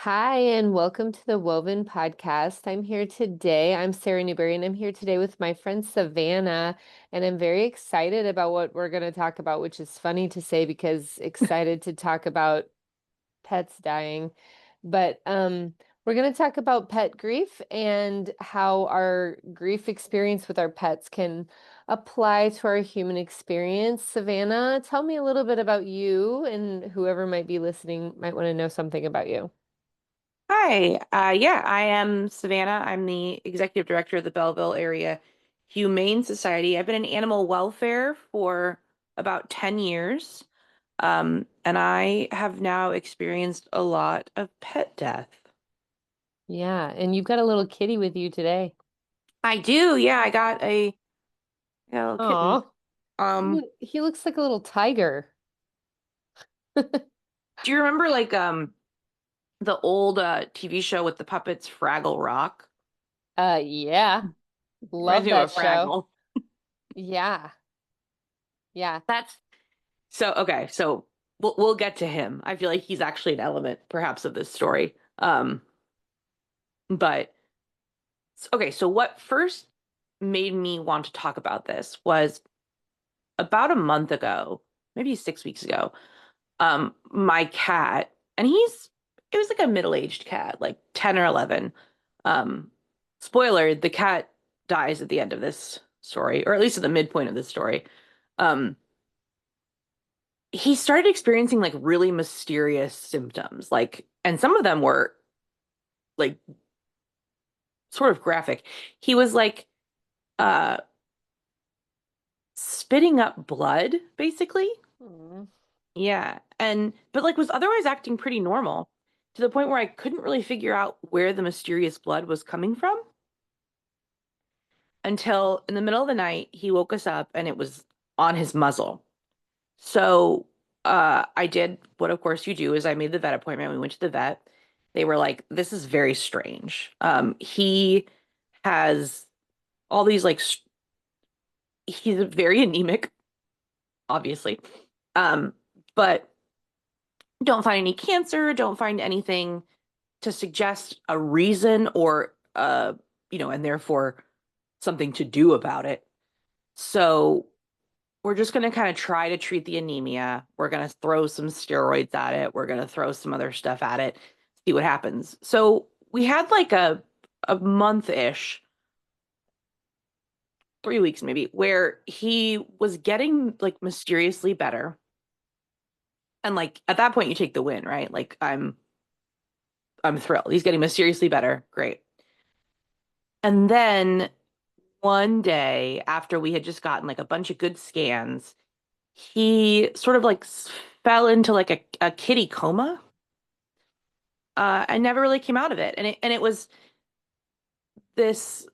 Hi, and welcome to the Woven Podcast. I'm here today. I'm Sarah Newberry, and I'm here today with my friend Savannah. And I'm very excited about what we're going to talk about, which is funny to say because excited to talk about pets dying. But we're going to talk about pet grief and how our grief experience with our pets can apply to our human experience. Savannah, tell me a little bit about you, and whoever might be listening might want to know something about you. Hi, yeah, I am Savannah. I'm the executive director of the Belleville Area Humane Society. I've been in animal welfare for about 10 years, and I have now experienced a lot of pet death. Yeah, and you've got a little kitty with you today. I do, yeah, I got a little kitten. Oh, Um, he looks like a little tiger. do you remember the old TV show with the puppets, Fraggle Rock? Yeah, Reminds love me of that a show. Fraggle. Yeah, yeah. That's so okay, so we'll get to him. I feel like he's actually an element perhaps of this story. But okay, so what first made me want to talk about this was about a month ago, maybe 6 weeks ago. My cat, and it was like a middle-aged cat, like 10 or 11. Um, Spoiler, the cat dies at the end of this story, or at least at the midpoint of this story. Um, he started experiencing like really mysterious symptoms, and some of them were like sort of graphic. He was like uh spitting up blood, basically. Mm. Yeah. And but like was otherwise acting pretty normal to the point where I couldn't really figure out where the mysterious blood was coming from until in the middle of the night he woke us up and it was on his muzzle. So I did what of course you do is I made the vet appointment. We went to the vet. They were like, this is very strange. He has all these he's very anemic, obviously. Um, but don't find any cancer, don't find anything to suggest a reason or and therefore something to do about it. So we're just going to kind of try to treat the anemia. We're going to throw some steroids at it. We're going to throw some other stuff at it, see what happens. So we had like a month-ish, 3 weeks maybe, where he was getting like mysteriously better. And like at that point you take the win, right? Like I'm thrilled. He's getting mysteriously better. Great. And then one day after we had just gotten like a bunch of good scans, he sort of like fell into like a kitty coma. And never really came out of it. And it was this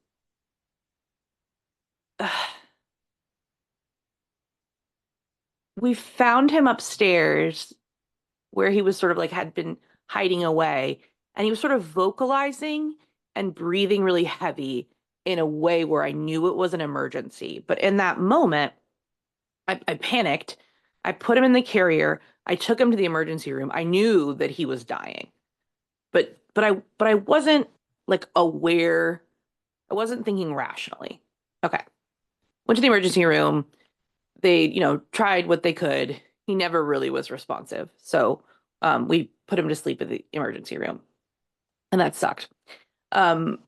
we found him upstairs where he was sort of like had been hiding away and he was sort of vocalizing and breathing really heavy in a way where I knew it was an emergency. But in that moment, I panicked. I put him in the carrier. I took him to the emergency room. I knew that he was dying, but I wasn't like aware. I wasn't thinking rationally. Okay. Went to the emergency room. They, tried what they could. He never really was responsive. So we put him to sleep in the emergency room. And that sucked. Um,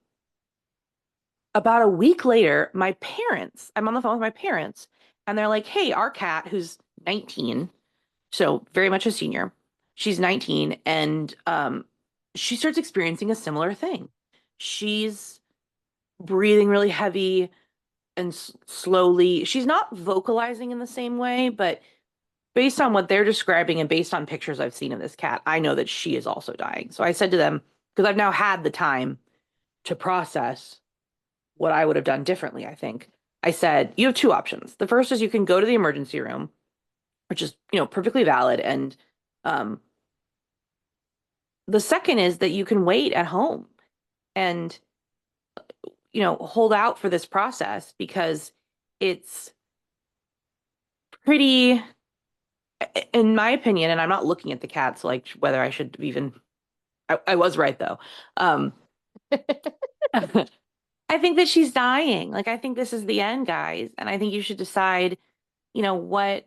about a week later, I'm on the phone with my parents, and they're like, hey, our cat, who's 19, so very much a senior, she's 19, and she starts experiencing a similar thing. She's breathing really heavy and slowly. She's not vocalizing in the same way, but based on what they're describing and based on pictures I've seen of this cat, I know that she is also dying. So I said to them, because I've now had the time to process what I would have done differently, I think. I said, you have two options. The first is you can go to the emergency room, which is, perfectly valid. And um, the second is that you can wait at home and, hold out for this process because it's pretty, in my opinion, and I'm not looking at the cats, like whether I should even I was right though. Um, I think that she's dying. Like, I think this is the end, guys. And I think you should decide, you know, what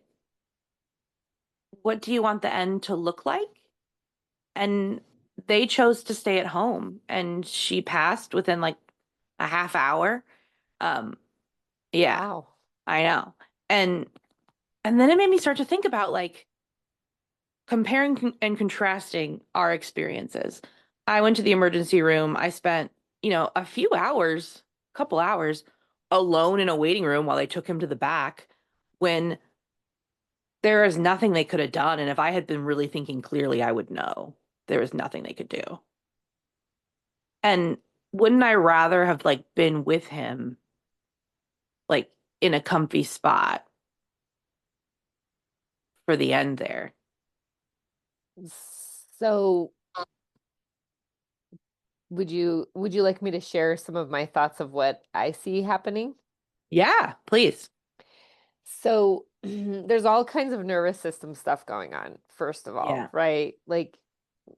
do you want the end to look like? And they chose to stay at home and she passed within like a half hour. Um, yeah, Wow. I know. And and then it made me start to think about like and contrasting our experiences. I went to the emergency room. I spent, a few hours, couple hours alone in a waiting room while they took him to the back when there is nothing they could have done. And if I had been really thinking clearly, I would know there was nothing they could do. And wouldn't I rather have like been with him, like in a comfy spot for the end there? So would you like me to share some of my thoughts of what I see happening? Yeah, please. So there's all kinds of nervous system stuff going on, first of all, Yeah. right? Like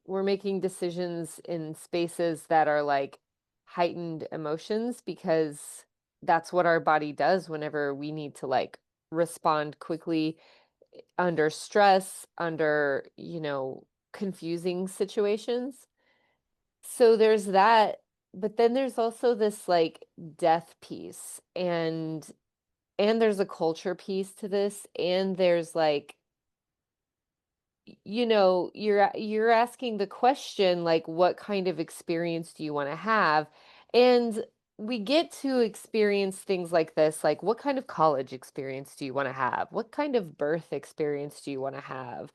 we're making decisions in spaces that are like heightened emotions because that's what our body does whenever we need to like respond quickly under stress, under, confusing situations. So there's that, but then there's also this like death piece and there's a culture piece to this and there's like you're asking the question like what kind of experience do you want to have? And we get to experience things like this, like what kind of college experience do you want to have? What kind of birth experience do you want to have?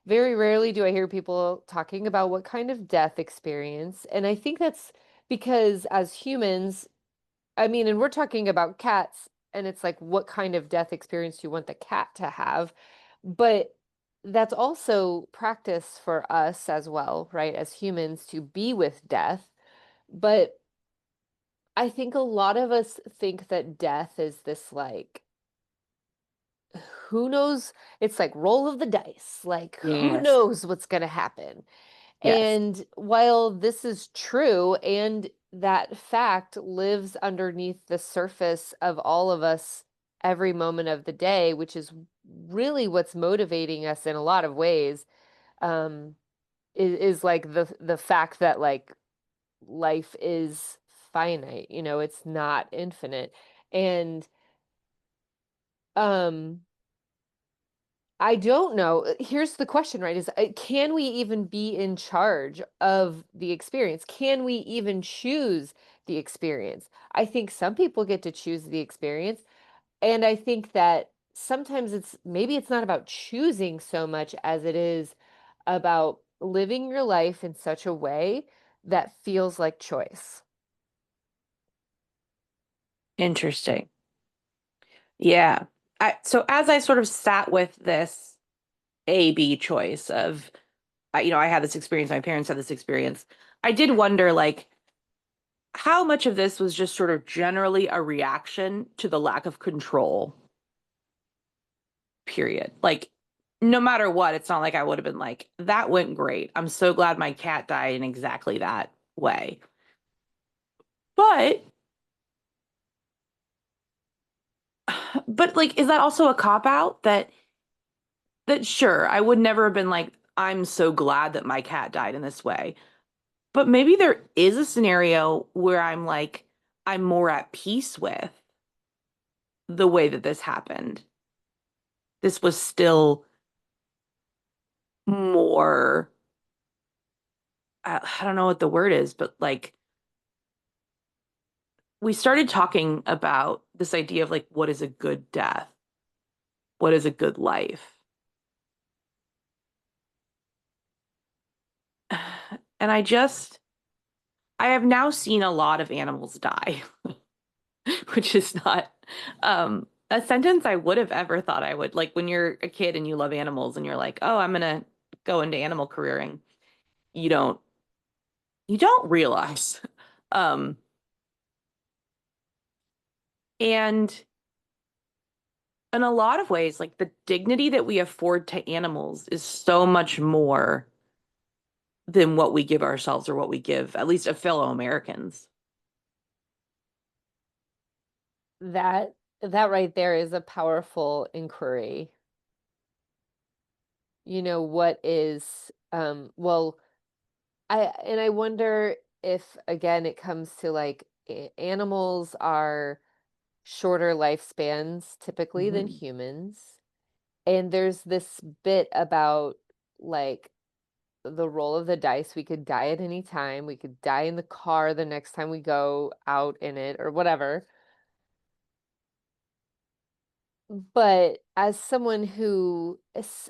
Very rarely do I hear people talking about what kind of death experience. And I think that's because as humans, I mean, and we're talking about cats, and it's like, what kind of death experience do you want the cat to have? But that's also practice for us as well, right? As humans to be with death. But I think a lot of us think that death is this like, who knows? It's like roll of the dice. Like, who Yes. knows what's going to happen? Yes. And while this is true, and that fact lives underneath the surface of all of us every moment of the day, which is really what's motivating us in a lot of ways, um, is like the fact that like life is finite, it's not infinite. And um I don't know. Here's the question, right? Can we even be in charge of the experience? Can we even choose the experience? I think some people get to choose the experience. And I think that sometimes maybe it's not about choosing so much as it is about living your life in such a way that feels like choice. Interesting. Yeah. So as I sort of sat with this A B choice of, I had this experience, my parents had this experience, I did wonder, like, how much of this was just sort of generally a reaction to the lack of control, period. Like, no matter what, it's not like I would have been like, that went great. I'm so glad my cat died in exactly that way. But, but like, is that also a cop out that sure, I would never have been like, I'm so glad that my cat died in this way. But maybe there is a scenario where I'm like, I'm more at peace with the way that this happened. This was still more, I don't know what the word is, but like we started talking about this idea of like, what is a good death? What is a good life? And I have now seen a lot of animals die, which is not a sentence I would have ever thought I would. Like when you're a kid and you love animals and you're like, oh, I'm gonna go into animal careering. You don't you don't realize. Um, and in a lot of ways, like the dignity that we afford to animals is so much more than what we give ourselves or what we give at least a fellow Americans. That that right there is a powerful inquiry. What is well, I wonder if again it comes to like animals are shorter lifespans typically than Mhm. humans. And there's this bit about like the roll of the dice. We could die at any time. We could die in the car the next time we go out in it or whatever. But as someone who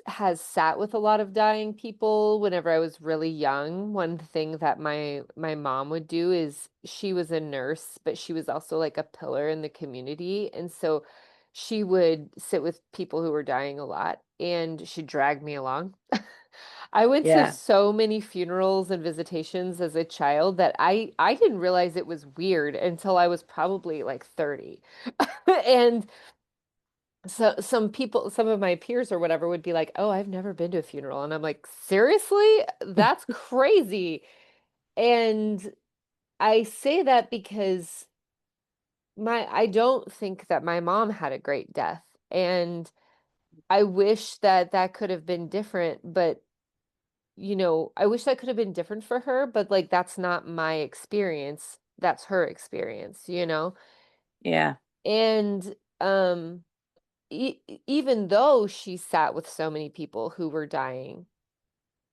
has sat with a lot of dying people whenever I was really young, one thing that my mom would do is she was a nurse, but she was also like a pillar in the community. And so she would sit with people who were dying a lot and she'd drag me along. I went to Yeah. so many funerals and visitations as a child that I didn't realize it was weird until I was probably like 30. And so some people, some of my peers or whatever would be like, "Oh, I've never been to a funeral." And I'm like, "Seriously? That's crazy." And I say that because I don't think that my mom had a great death. And I wish that that could have been different, but I wish that could have been different for her, but like that's not my experience. That's her experience. Yeah. And even though she sat with so many people who were dying,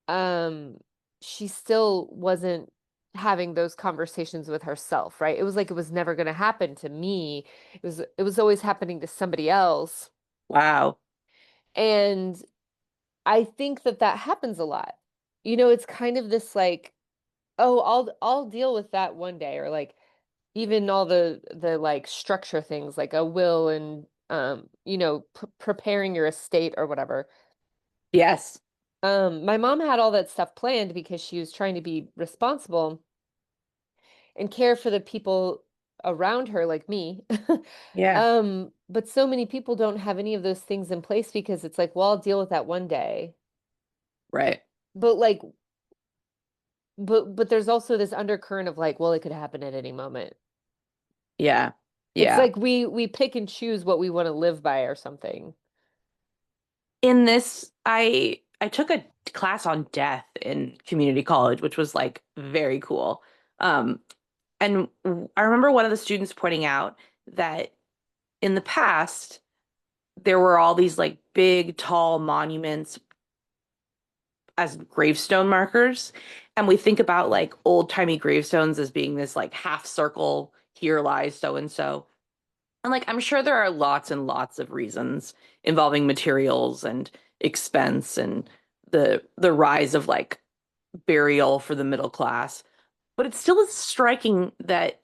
um, she still wasn't having those conversations with herself, right? It was like it was never going to happen to me. It was always happening to somebody else. Wow. And I think that that happens a lot. It's kind of this like, oh, I'll deal with that one day, or like even all the like structure things like a will and preparing your estate or whatever. Yes. My mom had all that stuff planned because she was trying to be responsible and care for the people around her, like me. Yeah. But so many people don't have any of those things in place because it's like, well, I'll deal with that one day. Right. But like, but there's also this undercurrent of like, well, it could happen at any moment. Yeah. It's Yeah. like we pick and choose what we want to live by or something. In this, I took a class on death in community college, which was like very cool. Um, and I remember one of the students pointing out that in the past, there were all these like big, tall monuments as gravestone markers. And we think about like old-timey gravestones as being this like half circle, here lies so and so. And like I'm sure there are lots and lots of reasons involving materials and expense and the rise of like burial for the middle class. But it still is striking that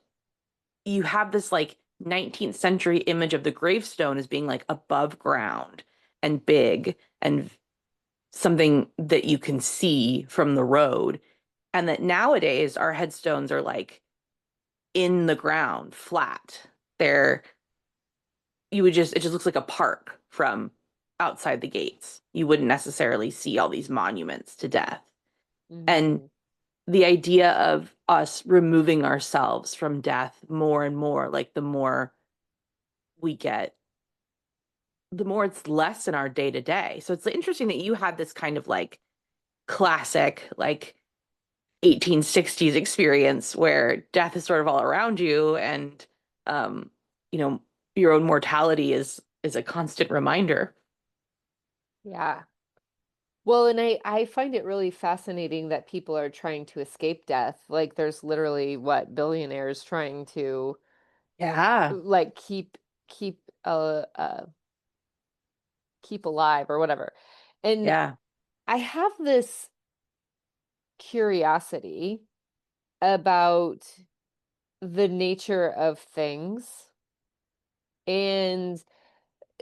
you have this like 19th century image of the gravestone as being like above ground and big and something that you can see from the road. And that nowadays our headstones are like in the ground, flat. They're it just looks like a park from outside the gates. You wouldn't necessarily see all these monuments to death. And Hmm. the idea of us removing ourselves from death more and more, like the more we get, the more it's less in our day to day. So it's interesting that you had this kind of like classic, like 1860s experience where death is sort of all around you and um, you know, your own mortality is a constant reminder. Yeah. Well, and I find it really fascinating that people are trying to escape death. Like there's literally what billionaires trying to Yeah. like keep keep alive or whatever. And Yeah. I have this curiosity about the nature of things and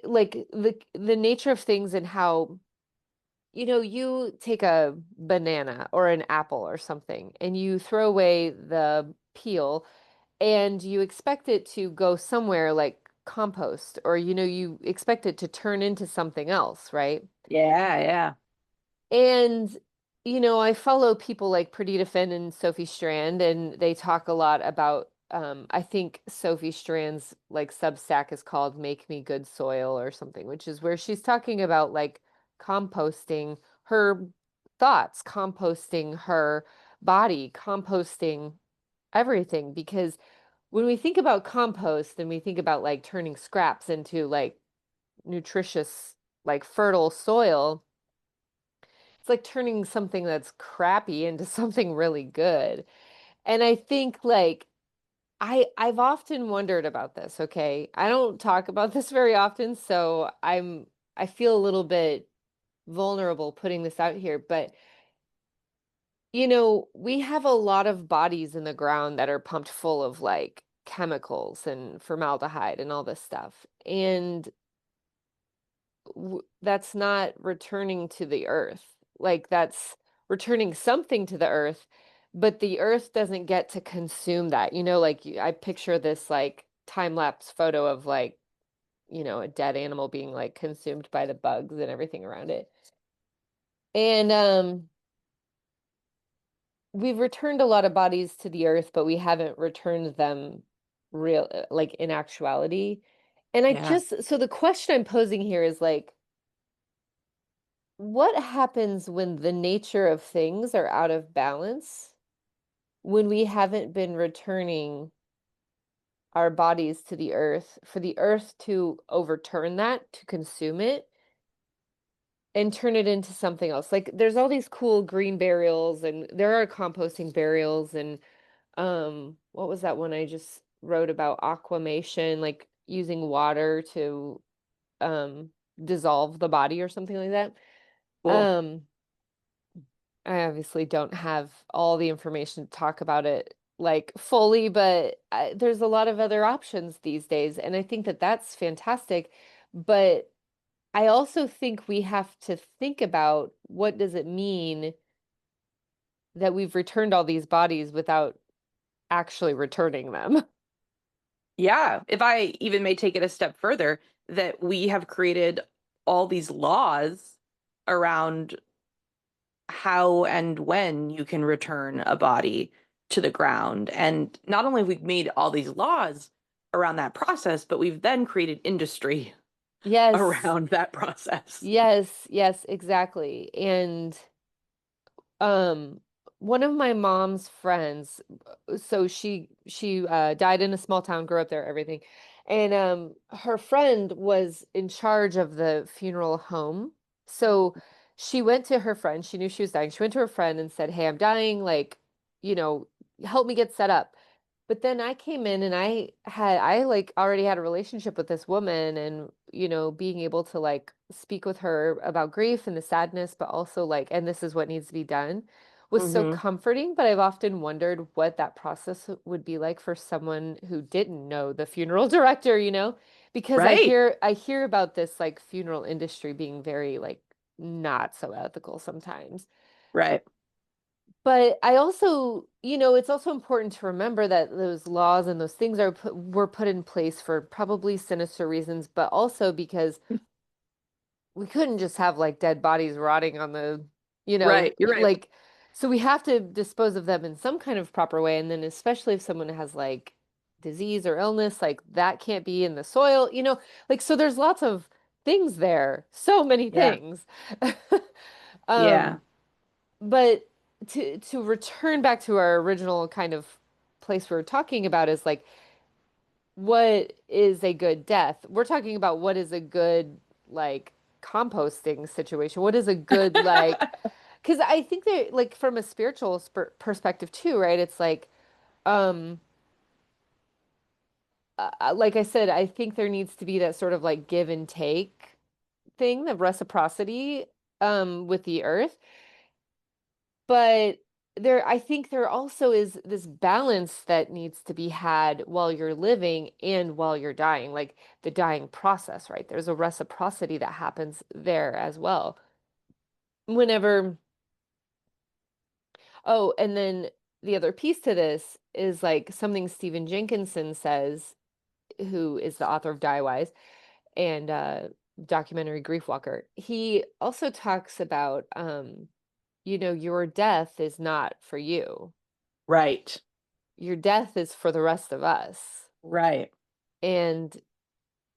like the nature of things and how you take a banana or an apple or something and you throw away the peel and you expect it to go somewhere like compost or you expect it to turn into something else, right? Yeah. Yeah. And I follow people like Perdita Finn and Sophie Strand, and they talk a lot about, I think Sophie Strand's like Substack is called Make Me Good Soil or something, which is where she's talking about like composting her thoughts, composting her body, composting everything. Because when we think about compost and we think about like turning scraps into like nutritious, like fertile soil, it's like turning something that's crappy into something really good. And I think like I've often wondered about this, okay? I don't talk about this very often, so I feel a little bit vulnerable putting this out here, but we have a lot of bodies in the ground that are pumped full of like chemicals and formaldehyde and all this stuff. And that's not returning to the earth. Like that's returning something to the earth, but the earth doesn't get to consume that. Like I picture this like time lapse photo of like, a dead animal being like consumed by the bugs and everything around it. And we've returned a lot of bodies to the earth, but we haven't returned them real like in actuality. And Yeah. so the question I'm posing here is like, what happens when the nature of things are out of balance, when we haven't been returning our bodies to the earth, for the earth to overturn that, to consume it, and turn it into something else? Like there's all these cool green burials, and there are composting burials, and what was that one I just wrote about? Aquamation, like using water to um dissolve the body or something like that. Cool. Um, I obviously don't have all the information to talk about it like fully, but there's a lot of other options these days, and I think that that's fantastic. But I also think we have to think about what does it mean that we've returned all these bodies without actually returning them. Yeah. If I even may take it a step further, that we have created all these laws around how and when you can return a body to the ground. And not only have we made all these laws around that process, but we've then created industry Yes, around that process. yes, yes, exactly. And Um, one of my mom's friends, so she died in a small town, grew up there, everything. And her friend was in charge of the funeral home. So she went to her friend, she knew she was dying. She went to her friend and said, "Hey, I'm dying, like, you know, help me get set up." But then I came in and I like already had a relationship with this woman, and being able to like speak with her about grief and the sadness, but also like, and this is what needs to be done, was so Hmm. comforting. But I've often wondered what that process would be like for someone who didn't know the funeral director, because Right. I hear about this like funeral industry being very like not so ethical sometimes. Right. But I also, it's also important to remember that those laws and those things were put in place for probably sinister reasons, but also because we couldn't just have like dead bodies rotting on the, Right. You're right. like, so we have to dispose of them in some kind of proper way. And then especially if someone has like disease or illness, like that can't be in the soil, like, so there's lots of things there, so many Yeah. things. Yeah. Um, but to return back to our original kind of place we were talking about is like, what is a good death? We're talking about what is a good like composting situation. What is a good like, because I think that like from a spiritual perspective too, right? It's like, um, like I said, I think there needs to be that sort of like give and take thing, the reciprocity, with the earth. But I think there also is this balance that needs to be had while you're living and while you're dying, like the dying process, right? There's a reciprocity that happens there as well. Whenever, oh, and then the other piece to this is like something Stephen Jenkinson says, who is the author of Die Wise and documentary Grief Walker. He also talks about your death is not for you. Right. Your death is for the rest of us. Right. And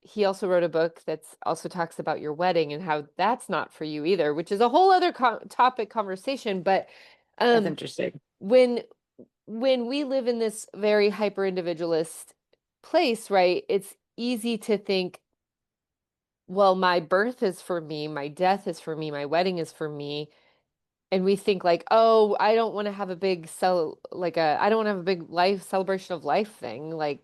he also wrote a book that's also talks about your wedding and how that's not for you either, which is a whole other topic conversation. But That's um, interesting. when when we live in this very hyper individualist place, right, it's easy to think, well, my birth is for me, my death is for me, my wedding is for me. And we think like, oh, I don't want to have a big I don't want to have a big life celebration of life thing. Like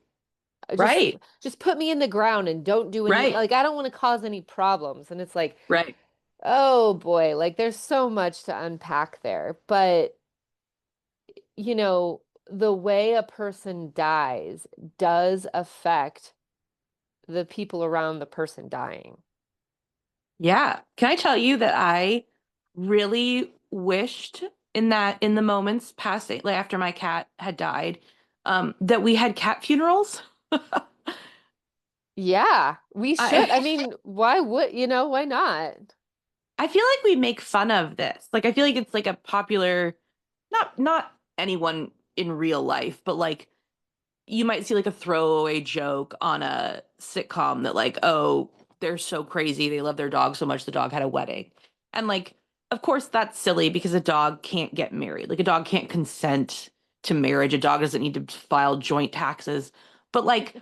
just Right. just put me in the ground and don't do any, Right. like I don't want to cause any problems. And it's like, Right. oh boy, like there's so much to unpack there. But you know, the way a person dies does affect the people around the person dying. Yeah. Can I tell you that I really wished in the moments passing, like after my cat had died, that we had cat funerals. Yeah, we should. I I mean, why would, why not? I feel like we make fun of this. Like I feel like it's like a popular, not anyone in real life, but like you might see like a throwaway joke on a sitcom that like, oh, they're so crazy. They love their dog so much the dog had a wedding. And like, of course that's silly because a dog can't get married. Like a dog can't consent to marriage. A dog doesn't need to file joint taxes. But like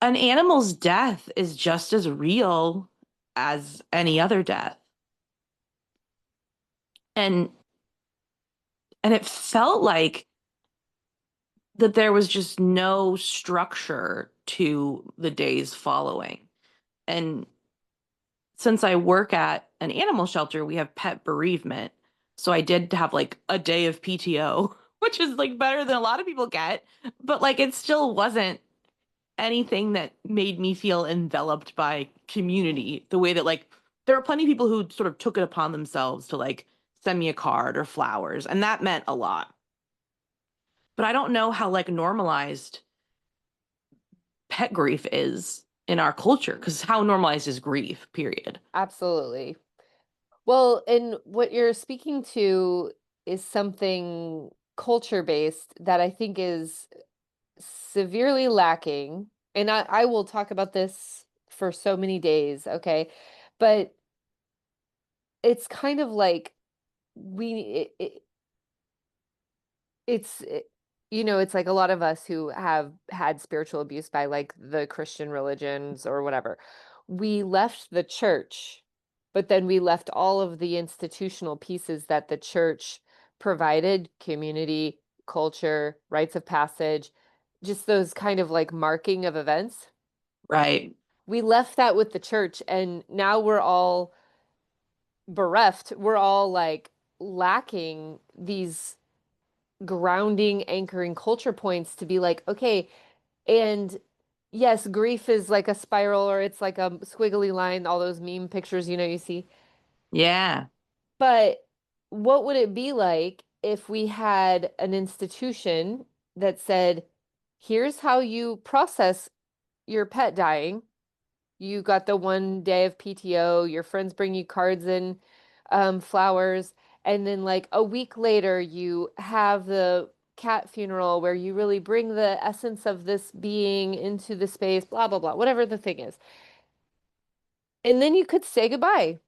an animal's death is just as real as any other death. And it felt like that there was just no structure to the days following. And since I work at an animal shelter, we have pet bereavement. So I did have like a day of PTO, which is like better than a lot of people get, but like it still wasn't anything that made me feel enveloped by community the way that like there were plenty of people who sort of took it upon themselves to like send me a card or flowers, and that meant a lot. But I don't know how like normalized pet grief is in our culture because how normalized is grief, period. Absolutely. Well, and what you're speaking to is something culture based that I think is severely lacking. And I will talk about this for so many days, okay? But it's kind of like we, it's, it's like a lot of us who have had spiritual abuse by like the Christian religions or whatever. We left the church, but then we left all of the institutional pieces that the church provided, community, culture, rites of passage, just those kind of like marking of events. Right. We left that with the church, and now we're all bereft. We're all like lacking these grounding, anchoring culture points to be like, okay, and yes, grief is like a spiral or it's like a squiggly line, all those meme pictures, you see. Yeah. But what would it be like if we had an institution that said, here's how you process your pet dying. You got the one day of PTO, your friends bring you cards and flowers, and then like a week later you have the cat funeral where you really bring the essence of this being into the space, blah blah blah, whatever the thing is. And then you could say goodbye.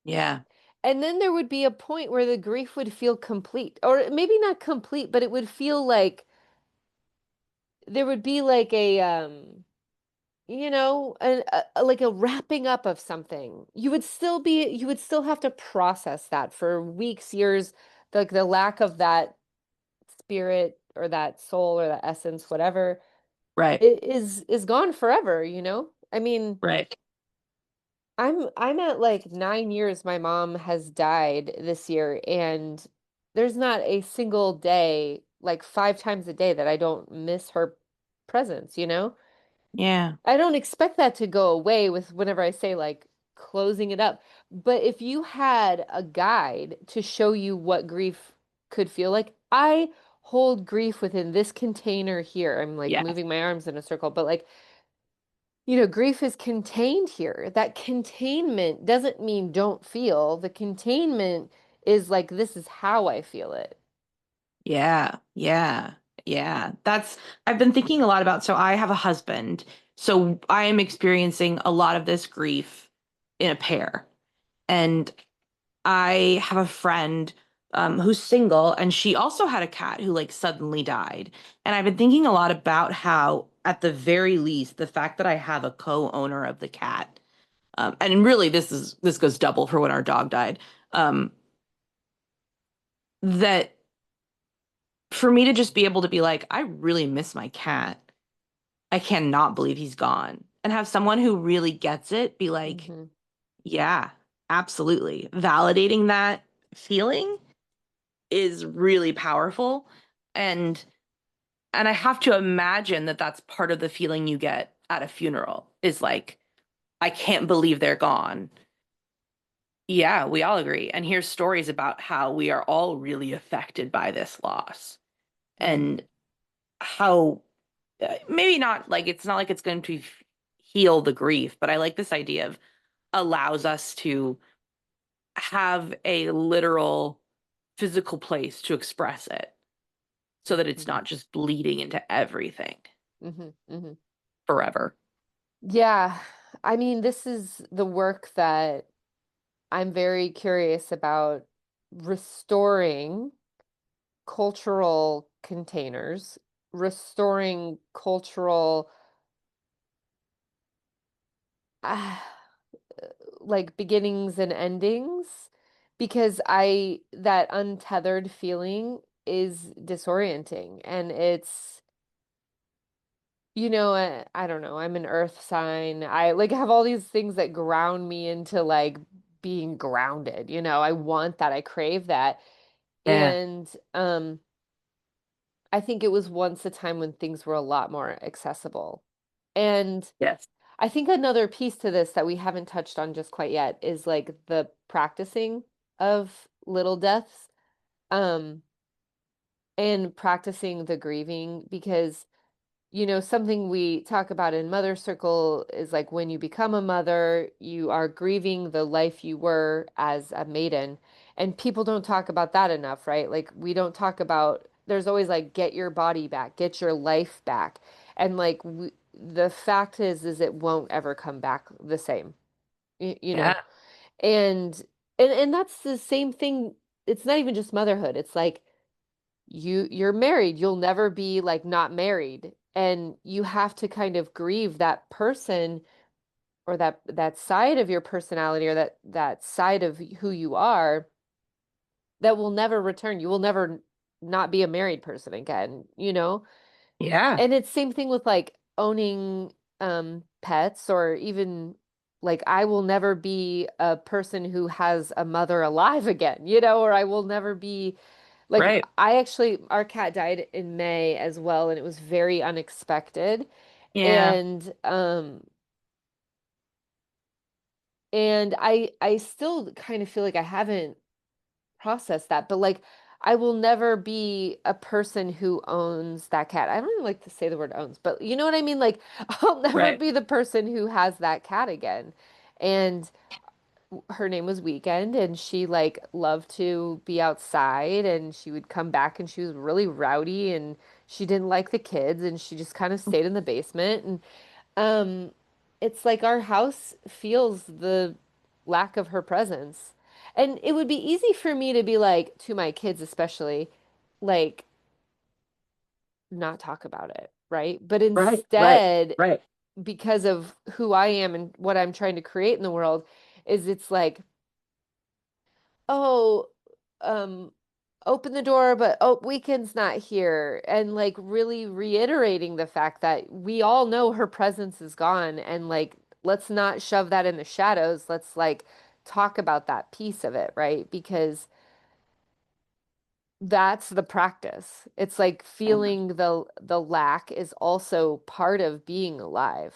Yeah. And then there would be a point where the grief would feel complete, or maybe not complete, but it would feel like there would be like a like a wrapping up of something. You would still have to process that for weeks, years, like the lack of that spirit or that soul or that essence, whatever, Right. it is gone forever. I mean, Right. I'm at like 9 years my mom has died this year, and there's not a single day, like 5 times a day, that I don't miss her presence. Yeah. I don't expect that to go away with whenever I say like closing it up. But if you had a guide to show you what grief could feel like, I hold grief within this container here. I'm like Yes. moving my arms in a circle, but like grief is contained here. That containment doesn't mean don't feel. The containment is like, this is how I feel it. Yeah, yeah, yeah. I've been thinking a lot about, so I have a husband, so I am experiencing a lot of this grief in a pair. And I have a friend who's single, and she also had a cat who like suddenly died. And I've been thinking a lot about how, at the very least, the fact that I have a co-owner of the cat, and really this goes double for when our dog died, um, that for me to just be able to be like, I really miss my cat. I cannot believe he's gone. And have someone who really gets it be like, Hmm. yeah, absolutely. Validating that feeling is really powerful. And I have to imagine that that's part of the feeling you get at a funeral is like, I can't believe they're gone. Yeah, we all agree. And here's stories about how we are all really affected by this loss Hmm. and how maybe not like it's not like it's going to heal the grief, but I like this idea of allows us to have a literal physical place to express it so that it's Hmm. not just bleeding into everything Hmm. Hmm. forever. Yeah. I mean, this is the work that I'm very curious about restoring cultural containers, restoring cultural uh, like beginnings and endings because that untethered feeling is disorienting and it's I don't know, I'm an earth sign. I like have all these things that ground me into like being grounded. I want that, I crave that. Yeah. And I think it was once a time when things were a lot more accessible. And Yes. I think another piece to this that we haven't touched on just quite yet is like the practicing of little deaths, um, and practicing the grieving because, something we talk about in Mother Circle is like when you become a mother, you are grieving the life you were as a maiden. And people don't talk about that enough, right? Like we don't talk about, there's always like, get your body back, get your life back. And like the fact is it won't ever come back the same, you know? Yeah. And and that's the same thing. It's not even just motherhood. It's like you're married. You'll never be like not married. And you have to kind of grieve that person or that side of your personality or that side of who you are that will never return. You will never not be a married person again. Yeah. And it's same thing with like owning pets or even like I will never be a person who has a mother alive again, or I will never be like Right. I actually our cat died in May as well and it was very unexpected. Yeah. And I still kind of feel like I haven't processed that, but like I will never be a person who owns that cat. I don't even like to say the word owns, but you know what I mean? Like I'll never Right. be the person who has that cat again. And her name was Weekend and she like loved to be outside and she would come back and she was really rowdy and she didn't like the kids and she just kind of stayed in the basement and um it's like our house feels the lack of her presence. And it would be easy for me to be like to my kids especially like not talk about it, right? But Right. Right. instead Right. because of who I am and what I'm trying to create in the world is it's like oh, um, open the door, but oh, Weekend's not here. And like really reiterating the fact that we all know her presence is gone. And like, let's not shove that in the shadows. Let's like talk about that piece of it, right? Because that's the practice. It's like feeling the lack is also part of being alive.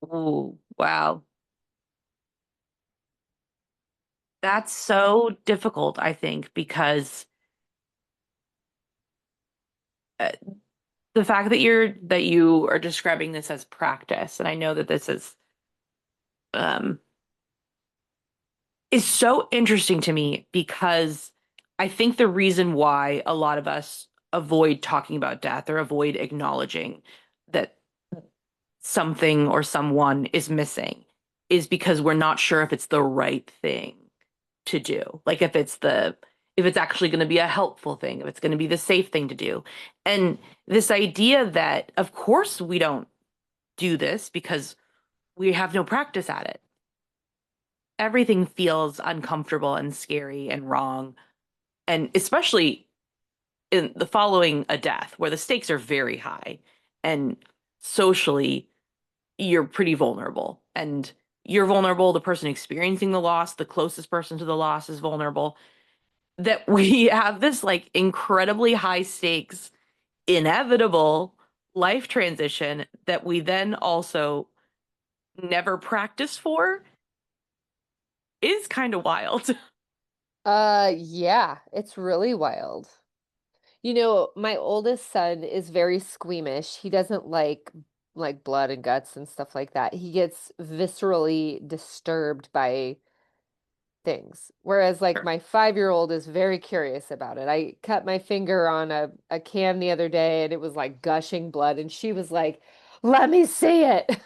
Ooh, wow. That's so difficult, I think, because The fact that you are describing this as practice, and I know that this um is so interesting to me because I think the reason why a lot of us avoid talking about death or avoid acknowledging that something or someone is missing is because we're not sure if it's the right thing to do. Like if it's actually going to be a helpful thing, if it's going to be the safe thing to do. And this idea that of course we don't do this because we have no practice at it. Everything feels uncomfortable and scary and wrong. And especially in the following a death where the stakes are very high and socially you're pretty vulnerable. And you're vulnerable, the person experiencing the loss, the closest person to the loss is vulnerable. That we have this like incredibly high stakes, inevitable life transition that we then also never practice for is kind of wild. Yeah, it's really wild. My oldest son is very squeamish. He doesn't like blood and guts and stuff like that. He gets viscerally disturbed by things. Whereas like Sure. my 5-year-old is very curious about it. I cut my finger on a can the other day and it was like gushing blood and she was like, let me see it.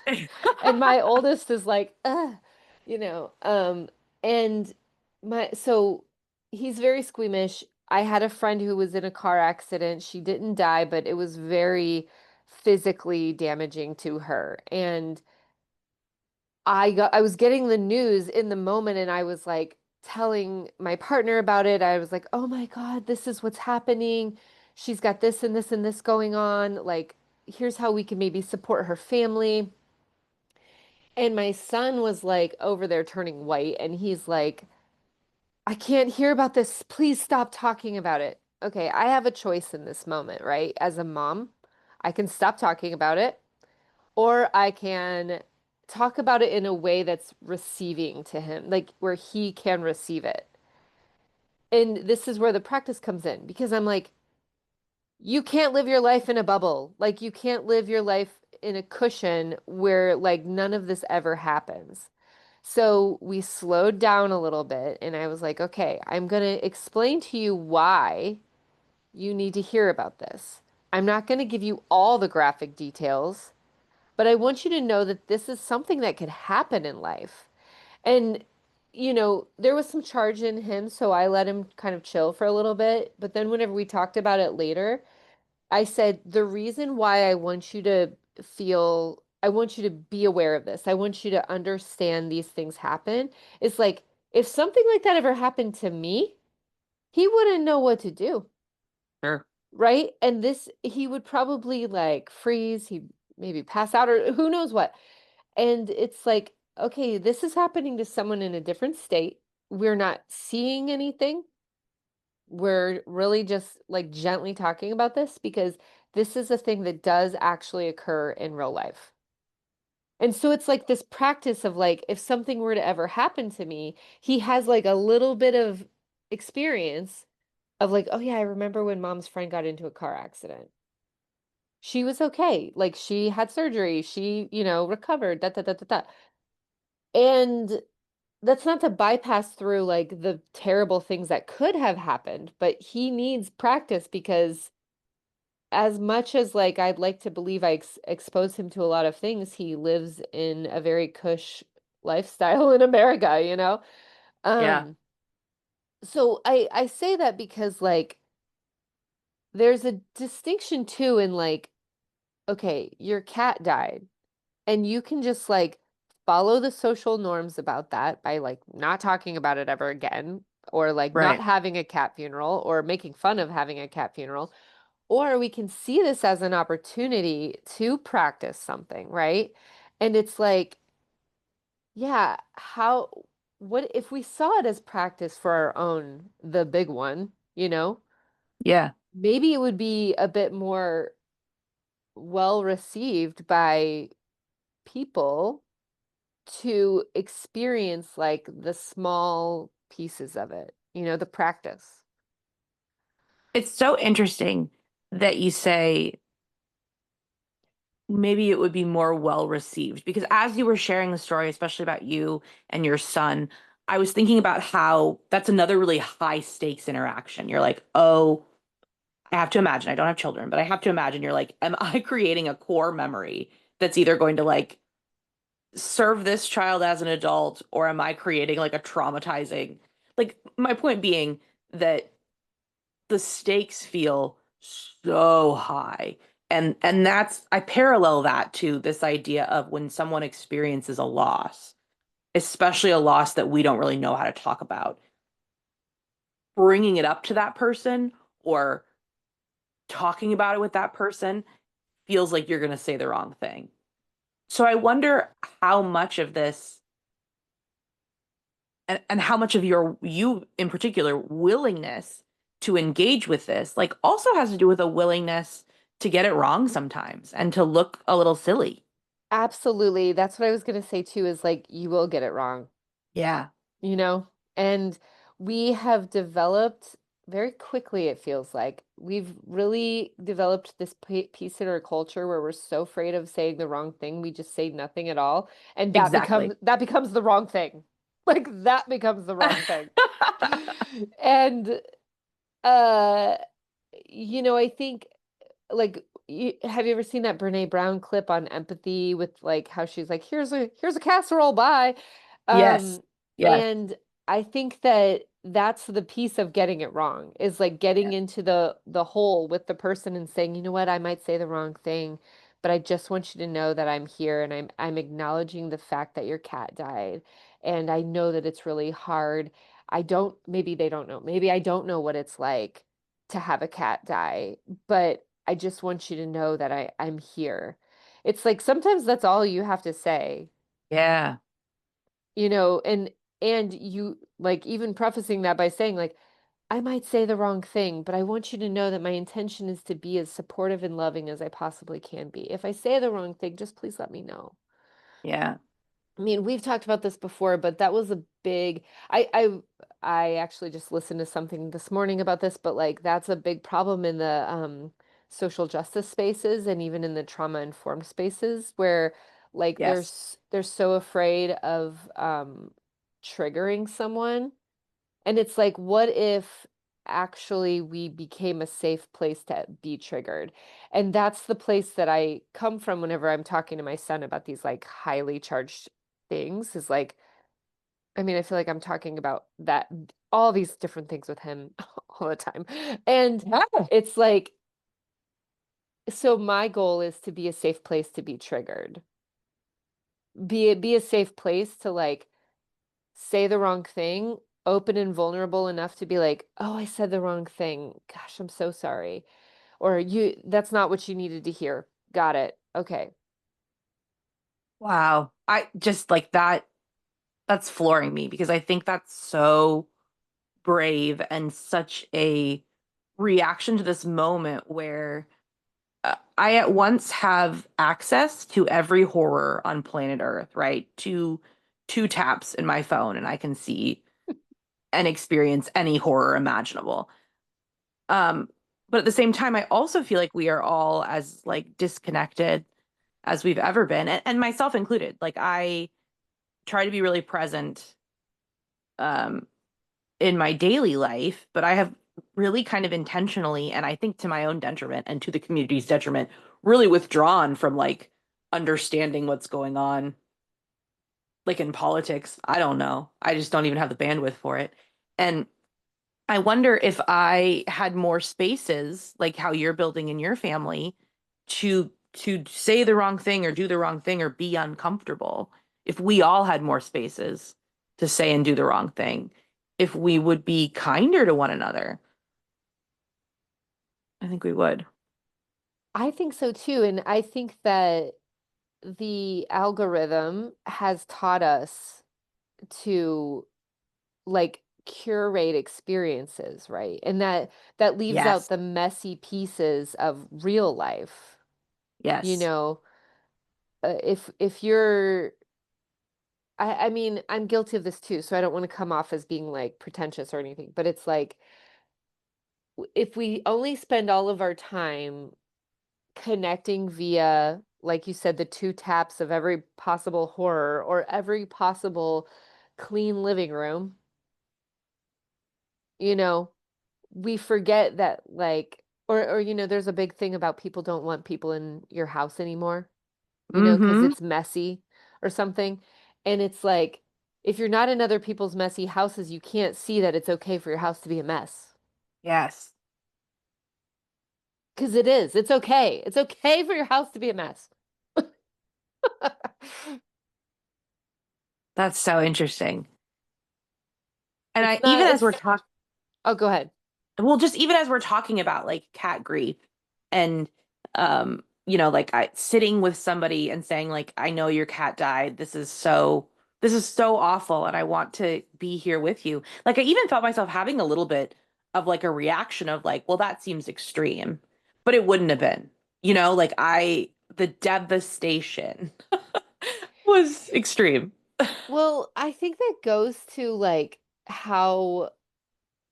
And my oldest is like, you know, and so he's very squeamish. I had a friend who was in a car accident. She didn't die, but it was very physically damaging to her. And I was getting the news in the moment and I was like telling my partner about it. I was like, "Oh my God, this is what's happening. She's got this and this and this going on. Like, here's how we can maybe support her family." And my son was like over there turning white and he's like, "I can't hear about this. Please stop talking about it." Okay, I have a choice in this moment, right? As a mom, I can stop talking about it or I can talk about it in a way that's receiving to him, like where he can receive it. And this is where the practice comes in because I'm like, you can't live your life in a bubble. Like, you can't live your life in a cushion where, like, none of this ever happens. So we slowed down a little bit, and I was like, okay, I'm going to explain to you why you need to hear about this. I'm not going to give you all the graphic details. But I want you to know that this is something that could happen in life. And, there was some charge in him, so I let him kind of chill for a little bit. But then whenever we talked about it later, I said, the reason why I want you to be aware of this. I want you to understand these things happen. It's like, if something like that ever happened to me, he wouldn't know what to do, Sure. right? And he would probably like freeze, he'd maybe pass out or who knows what. And it's like, okay, this is happening to someone in a different state. We're not seeing anything. We're really just like gently talking about this because this is a thing that does actually occur in real life. And so it's like this practice of like, if something were to ever happen to me, he has like a little bit of experience of like, oh yeah, I remember when mom's friend got into a car accident. She was okay. Like she had surgery. She, recovered, da da da da da. And that's not to bypass through like the terrible things that could have happened, but he needs practice because as much as like I'd like to believe I expose him to a lot of things, he lives in a very cush lifestyle in America, you know? Yeah. Um, so I say that because like there's a distinction too in like, okay, your cat died. And you can just like follow the social norms about that by like not talking about it ever again, or like not Right. having a cat funeral, or making fun of having a cat funeral. Or we can see this as an opportunity to practice something, right? And it's like, yeah, what if we saw it as practice for our own, the big one, Yeah. maybe it would be a bit more well received by people to experience like the small pieces of it, the practice. It's so interesting that you say maybe it would be more well received. Because as you were sharing the story, especially about you and your son, I was thinking about how that's another really high stakes interaction. You're like, oh, I have to imagine, I don't have children, but I have to imagine you're like, am I creating a core memory that's either going to like serve this child as an adult, or am I creating like a traumatizing, like my point being that the stakes feel so high. And that's I parallel that to this idea of when someone experiences a loss, especially a loss that we don't really know how to talk about, bringing it up to that person or talking about it with that person feels like you're going to say the wrong thing. So I wonder how much of this, and how much of you in particular willingness to engage with this like also has to do with a willingness to get it wrong sometimes and to look a little silly. Absolutely. That's what I was going to say too, is like you will get it wrong, Yeah. you know? And we have developed very quickly, it feels like. We've really developed this piece in our culture where we're so afraid of saying the wrong thing, we just say nothing at all, and Exactly. that becomes the wrong thing. Like that becomes the wrong thing. And uh I think like have you ever seen that Brene Brown clip on empathy with like how she's like, here's a casserole, bye. Yes. Um, Yes. and I think that that's the piece of getting it wrong, is like getting Yeah. into the hole with the person and saying, you know what, I might say the wrong thing, but I just want you to know that I'm here and I'm acknowledging the fact that your cat died. And I know that it's really hard. Maybe they don't know. Maybe I don't know what it's like to have a cat die, but I just want you to know that I'm here. It's like sometimes that's all you have to say, Yeah. and you like even prefacing that by saying like, I might say the wrong thing, but I want you to know that my intention is to be as supportive and loving as I possibly can be. If I say the wrong thing, just please let me know. Yeah. I mean, we've talked about this before, but that was a big I actually just listened to something this morning about this, but like that's a big problem in the social justice spaces and even in the trauma informed spaces where like Yes. they're so afraid of triggering someone. And it's like, what if actually we became a safe place to be triggered? And that's the place that I come from whenever I'm talking to my son about these like highly charged things, is like, I mean, I feel like I'm talking about that, all these different things with him all the time. And Yeah. it's like, so my goal is to be a safe place to be triggered. Be a safe place to like say the wrong thing, open and vulnerable enough to be like, "Oh, I said the wrong thing. Gosh, I'm so sorry." Or that's not what you needed to hear. Got it. Okay. Wow. I just like that. That's flooring me because I think that's so brave and such a reaction to this moment where I at once have access to every horror on planet Earth, right? Two taps in my phone, and I can see and experience any horror imaginable. Um, but at the same time, I also feel like we are all as like disconnected as we've ever been, and myself included. Like I try to be really present um, in my daily life, but I have really kind of intentionally, and I think to my own detriment and to the community's detriment, really withdrawn from like understanding what's going on, like in politics. I don't know. I just don't even have the bandwidth for it. And I wonder if I had more spaces, like how you're building in your family, to say the wrong thing or do the wrong thing or be uncomfortable. If we all had more spaces to say and do the wrong thing, if we would be kinder to one another, I think we would. I think so too. And I think that the algorithm has taught us to like curate experiences, right? And that leaves out Yes. the messy pieces of real life. You Yes. know, if you're I mean, I'm guilty of this too, so I don't want to come off as being like pretentious or anything, but it's like if we only spend all of our time connecting via like you said, the two taps of every possible horror or every possible clean living room, you know, we forget that like or there's a big thing about people don't want people in your house anymore, because Mm-hmm. it's messy or something. And it's like if you're not in other people's messy houses, you can't see that it's okay for your house to be a mess. Yes. Because it is. It's okay. It's okay for your house to be a mess. That's so interesting. And It's I not, even as we're it's, talking, oh, go ahead. well, just even as we're talking about like cat grief and like I sitting with somebody and saying like, I know your cat died. This is so awful and I want to be here with you. Like I even felt myself having a little bit of like a reaction of like, well, that seems extreme, but it wouldn't have been. Like the devastation was extreme. Well, I think that goes to like how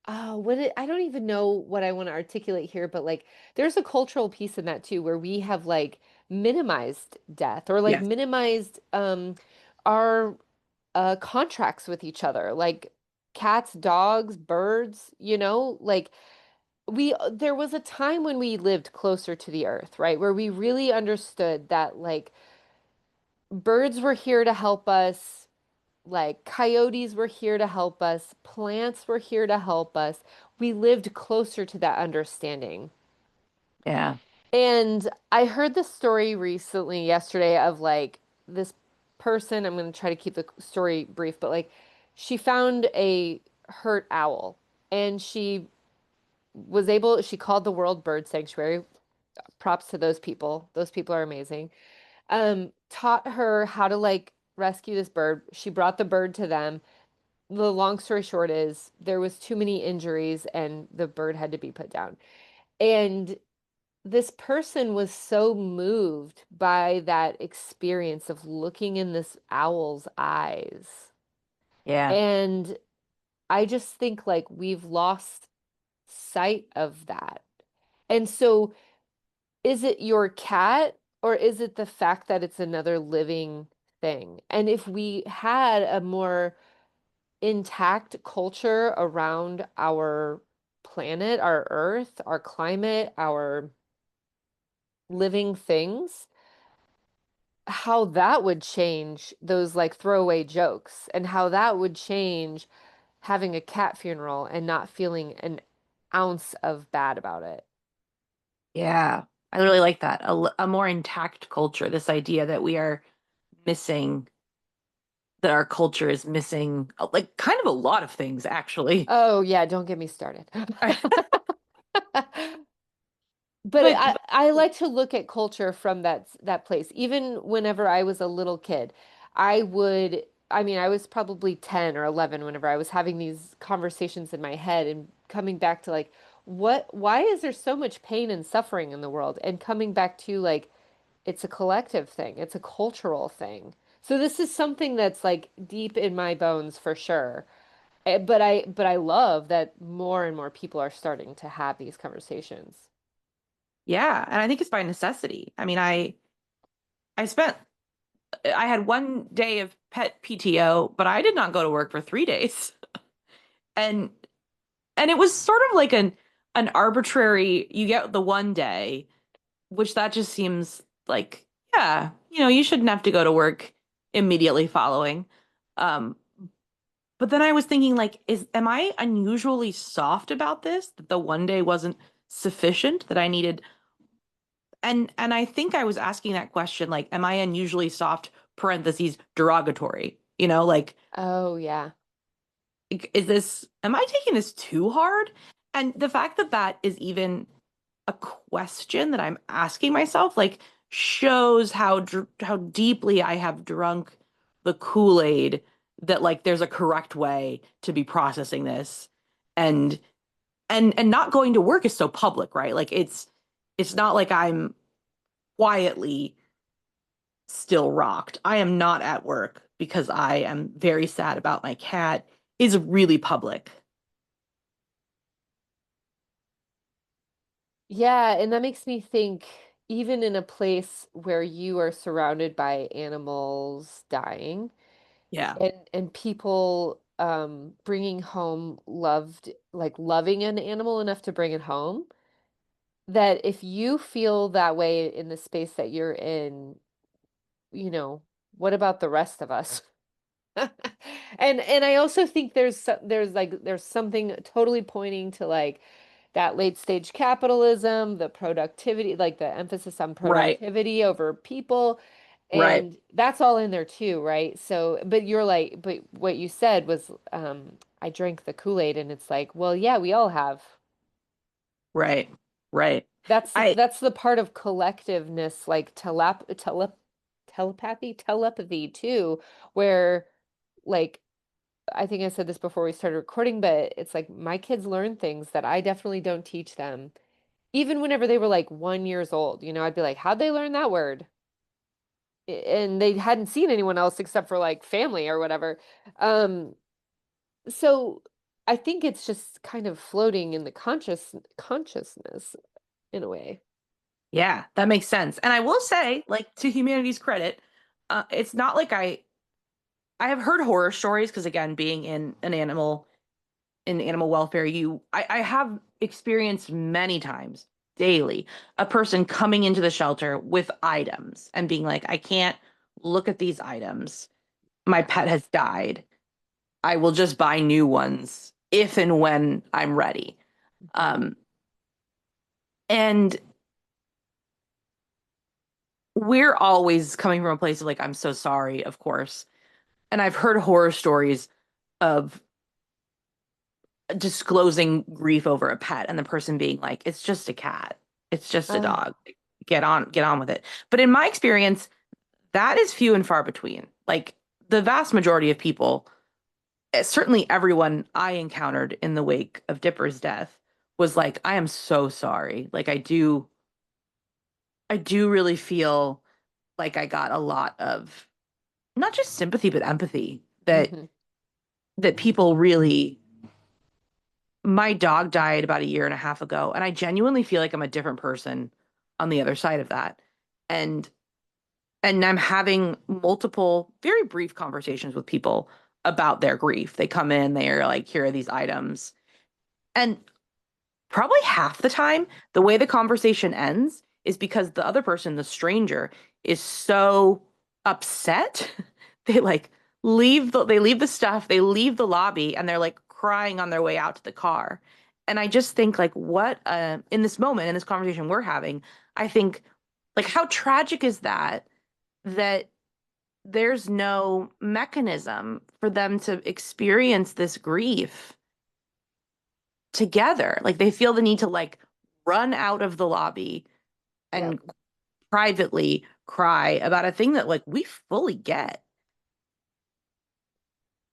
I don't even know what I want to articulate here, but like there's a cultural piece in that too, where we have like minimized death or like Yes. minimized our contracts with each other, like cats, dogs, birds, like there was a time when we lived closer to the earth, right? Where we really understood that like birds were here to help us, like coyotes were here to help us, plants were here to help us. We lived closer to that understanding. Yeah. And I heard this story recently, yesterday, of like this person. I'm going to try to keep the story brief, but like she found a hurt owl and she called the World Bird Sanctuary. Props to those people. Those people are amazing. Taught her how to like rescue this bird. She brought the bird to them. The long story short is there was too many injuries and the bird had to be put down. And this person was so moved by that experience of looking in this owl's eyes. Yeah. And I just think like we've lost sight of that. And so is it your cat or is it the fact that it's another living thing? And if we had a more intact culture around our planet, our earth, our climate, our living things, how that would change those like throwaway jokes and how that would change having a cat funeral and not feeling an ounce of bad about it. Yeah, I really like that. A more intact culture, this idea that we are missing, that our culture is missing, like kind of a lot of things, actually. Oh yeah, don't get me started. But But, I like to look at culture from that place. Even whenever I was a little kid, I was probably 10 or 11 whenever I was having these conversations in my head and coming back to like why is there so much pain and suffering in the world? And coming back to like it's a collective thing. It's a cultural thing. So this is something that's like deep in my bones for sure. But I love that more and more people are starting to have these conversations. yeah, and I think it's by necessity. I mean, I spent I had one day of pet PTO, but I did not go to work for 3 days. And and it was sort of like an arbitrary, you get the one day, which that just seems like, yeah, you shouldn't have to go to work immediately following. Um, but then I was thinking, like, am I unusually soft about this? That the one day wasn't sufficient, that I needed, and I think I was asking that question, like, am I unusually soft, parentheses, derogatory? Like, Oh yeah. am I taking this too hard? And the fact that that is even a question that I'm asking myself, like, shows how deeply I have drunk the Kool-Aid, that like there's a correct way to be processing this, and and not going to work is so public, right? Like it's not like I'm quietly still rocked. I am not at work because I am very sad about my cat is really public. Yeah, and that makes me think. even in a place where you are surrounded by animals dying Yeah. and people bringing home loved like loving an animal enough to bring it home, that if you feel that way in the space that you're in, you know, what about the rest of us? And I also think there's something totally pointing to like that late stage capitalism, the productivity, like the emphasis on Right. productivity over people, Right. and that's all in there too, right? So, but what you said was, I drank the Kool-Aid, and it's like, well, yeah, we all have. Right. Right. That's I that's the part of collectiveness, like telepathy too, where like I think I said this before we started recording, but it's like my kids learn things that I definitely don't teach them. Even whenever they were like 1 years old, I'd be like, how'd they learn that word? And they hadn't seen anyone else except for like family or whatever. Um, so I think it's just kind of floating in the consciousness in a way. Yeah, that makes sense. And I will say, like, to humanity's credit, it's not like I have heard horror stories because, again, being in animal welfare, I have experienced many times daily a person coming into the shelter with items and being like, I can't look at these items. My pet has died. I will just buy new ones if and when I'm ready. Mhm. Um, and we're always coming from a place of like, I'm so sorry, of course. And I've heard horror stories of disclosing grief over a pet and the person being like, it's just a cat. It's just a Ah, dog. Get on with it. But in my experience, that is few and far between. Like the vast majority of people, certainly everyone I encountered in the wake of Dipper's death was like, I am so sorry. Like I do really feel like I got a lot of not just sympathy, but empathy mhm. that people really my dog died about a year and a half ago, and I genuinely feel like I'm a different person on the other side of that. And I'm having multiple very brief conversations with people about their grief. They come in, they are like, here are these items. And probably half the time, the way the conversation ends is because the other person, the stranger, is so upset. They like they leave the stuff, they leave the lobby, and they're like crying on their way out to the car. And I just think like what in this moment, in this conversation we're having, I think like how tragic is that that there's no mechanism for them to experience this grief together. Like they feel the need to like run out of the lobby Yep. and privately cry about a thing that like we fully get.